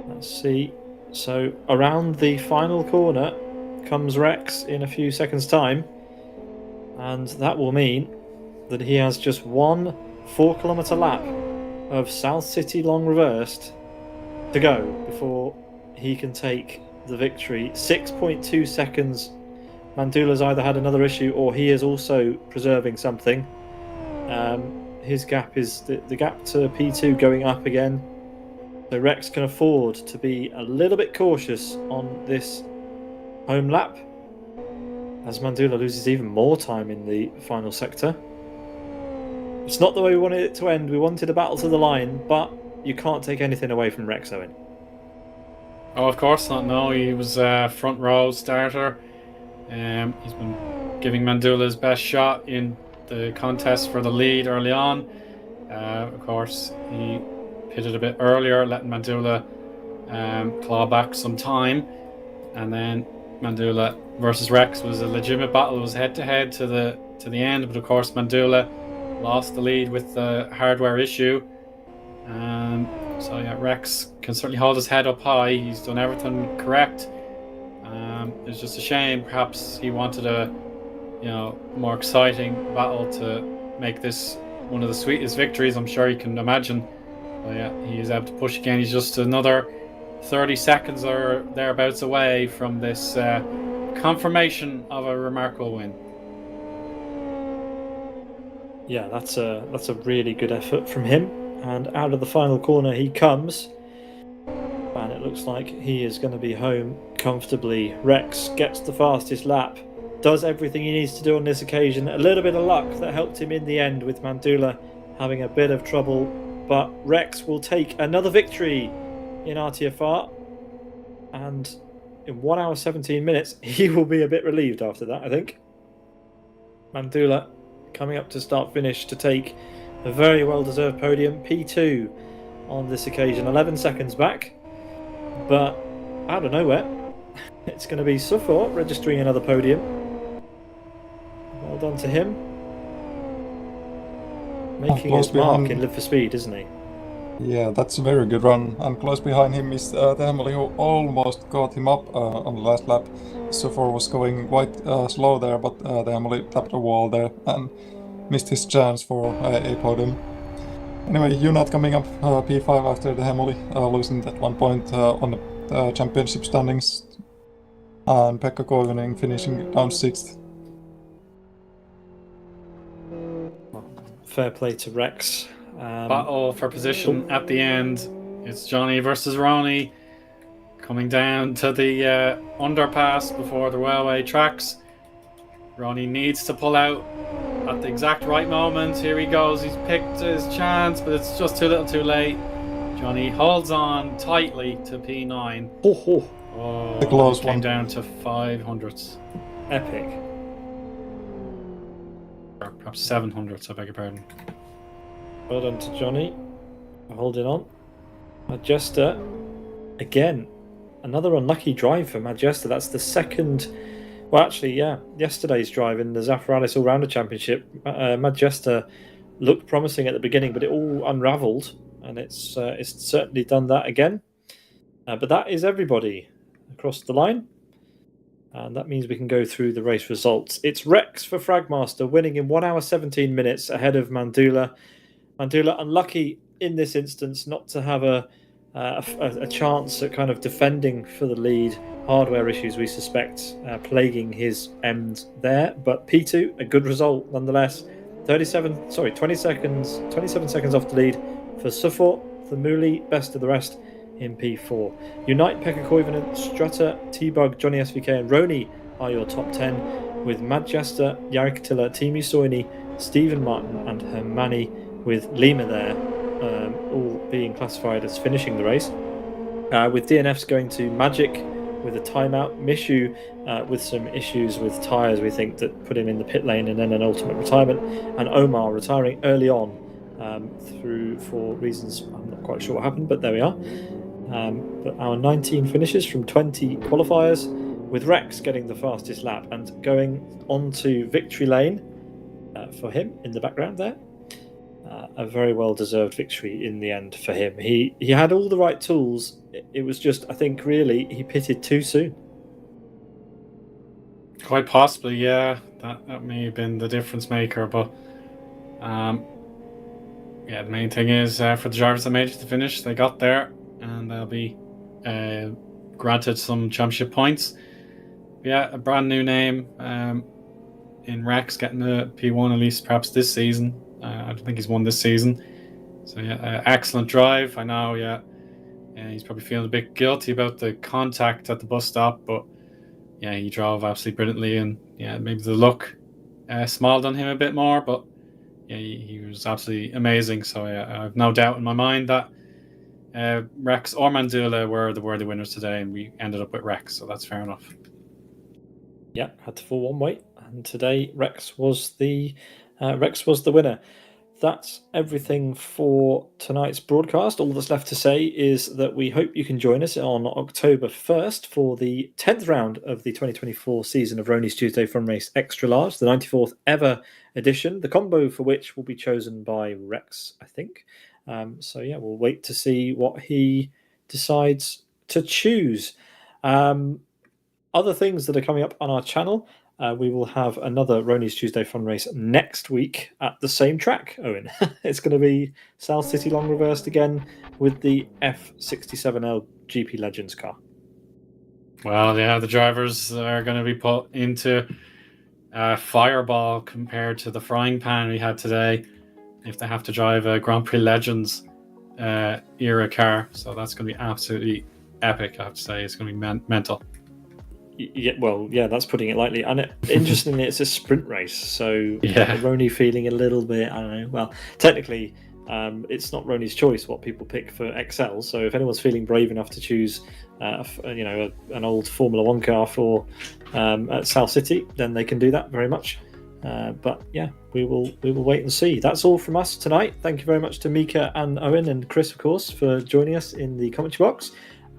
Let's see. So around the final corner comes Rex in a few seconds' time, and that will mean that he has just 1 4-kilometre lap of South City long reversed to go before he can take the victory. 6.2 seconds. Mandula's either had another issue or he is also preserving something. His gap is the gap to P2 going up again. So Rex can afford to be a little bit cautious on this home lap as Mandula loses even more time in the final sector. It's not the way we wanted it to end. We wanted a battle to the line, but you can't take anything away from Rex, Owen. Oh, of course not. No, he was a front row starter. He's been giving Mandula his best shot in the contest for the lead early on. Of course, he pitted a bit earlier, letting Mandula claw back some time. And then Mandula versus Rex was a legitimate battle. It was head-to-head to the end, but of course Mandula lost the lead with the hardware issue. So yeah, Rex can certainly hold his head up high. He's done everything correct. It's just a shame. Perhaps he wanted a more exciting battle to make this one of the sweetest victories I'm sure you can imagine. But yeah, he is able to push again. He's just another 30 seconds or thereabouts away from this confirmation of a remarkable win. Yeah, that's a really good effort from him. And out of the final corner he comes. And it looks like he is going to be home comfortably. Rex gets the fastest lap. Does everything he needs to do on this occasion. A little bit of luck that helped him in the end with Mandula having a bit of trouble. But Rex will take another victory in RTFR. And in 1 hour 17 minutes. He will be a bit relieved after that, I think. Mandula coming up to start finish to take a very well-deserved podium. P2 on this occasion, 11 seconds back. But out of nowhere, it's going to be Suffolk registering another podium. Well done to him. Making his mark in Live for Speed, isn't he? Yeah, that's a very good run. And close behind him is Temeli, who almost caught him up on the last lap. Sufor was going quite slow there, but Temeli tapped a wall there and missed his chance for a podium. Anyway, Unat coming up P5 after the Hemoli, losing that 1 point on the championship standings. And Pekka Koivunen finishing down 6th. Fair play to Rex. Battle for position at the end. It's Johnny versus Rony. Coming down to the underpass before the railway tracks. Rony needs to pull out at the exact right moment. Here he goes. He's picked his chance, but it's just too little too late. Johnny holds on tightly to P9. The close came one. down to 500ths. Epic. Or perhaps 700ths, I beg your pardon. Well done to Johnny. Holding on. Majesta. Again, another unlucky drive for Majesta. That's the second... Well, actually, yeah. Yesterday's drive in the Zafiralis All-Rounder Championship. Majesta looked promising at the beginning, but it all unravelled. And it's certainly done that again. But that is everybody across the line. And that means we can go through the race results. It's Rex for Fragmaster, winning in 1 hour 17 minutes ahead of Mandula. Mandula unlucky in this instance not to have a chance at kind of defending for the lead. Hardware issues, we suspect, plaguing his end there. But P2, a good result nonetheless. 27 seconds off the lead for Suffolk. Themuli, best of the rest in P4. Unite, Pekka Koivunen, Strutter, T-Bug, Johnny SVK and Rony are your top 10, with Majesta, Jarek Tiller, Timi Soini, Stephen Martin and Hermani, with Lima there, all being classified as finishing the race. With DNFs going to Magic with a timeout, Mishu with some issues with tyres, we think, that put him in the pit lane and then an ultimate retirement, and Omar retiring early on through for reasons I'm not quite sure what happened, but there we are. But our 19 finishes from 20 qualifiers, with Rex getting the fastest lap and going on to victory lane for him in the background there. A very well-deserved victory in the end for him. He had all the right tools. It was just, I think, really, he pitted too soon. Quite possibly, yeah. That may have been the difference maker, but yeah, the main thing is for the drivers that made it to finish, they got there and they'll be granted some championship points. Yeah, a brand new name in Rex, getting the P1 at least perhaps this season. I don't think he's won this season. So yeah, excellent drive. I know, yeah, he's probably feeling a bit guilty about the contact at the bus stop, but yeah, he drove absolutely brilliantly, and yeah, maybe the luck smiled on him a bit more, but yeah, he was absolutely amazing. So yeah, I have no doubt in my mind that Rex or Mandula were the worthy winners today, and we ended up with Rex, so that's fair enough. Yeah, had to fall one way, and today Rex was the winner. That's everything for tonight's broadcast. All that's left to say is that we hope you can join us on October 1st for the 10th round of the 2024 season of Rony's Tuesday Fun Race Extra Large, the 94th ever edition, the combo for which will be chosen by Rex, I think. So yeah, we'll wait to see what he decides to choose. Other things that are coming up on our channel. We will have another Rony's Tuesday Fun Race next week at the same track, Owen. It's going to be South City Long Reversed again with the F67L GP Legends car. Well, yeah, the drivers are going to be put into a fireball compared to the frying pan we had today if they have to drive a Grand Prix Legends era car. So that's going to be absolutely epic, I have to say. It's going to be mental. Yeah, well, yeah, that's putting it lightly. And interestingly, it's a sprint race, so yeah, Rony feeling a little bit, I don't know. Well, technically, it's not Rony's choice what people pick for XL. So if anyone's feeling brave enough to choose, an old Formula One car for at South City, then they can do that very much. But yeah, we will wait and see. That's all from us tonight. Thank you very much to Miika and Eoin and Chris, of course, for joining us in the commentary box.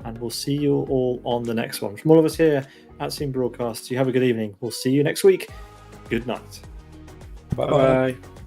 And we'll see you all on the next one. From all of us here at Sim Broadcast, you have a good evening. We'll see you next week. Good night. Bye-bye. Bye.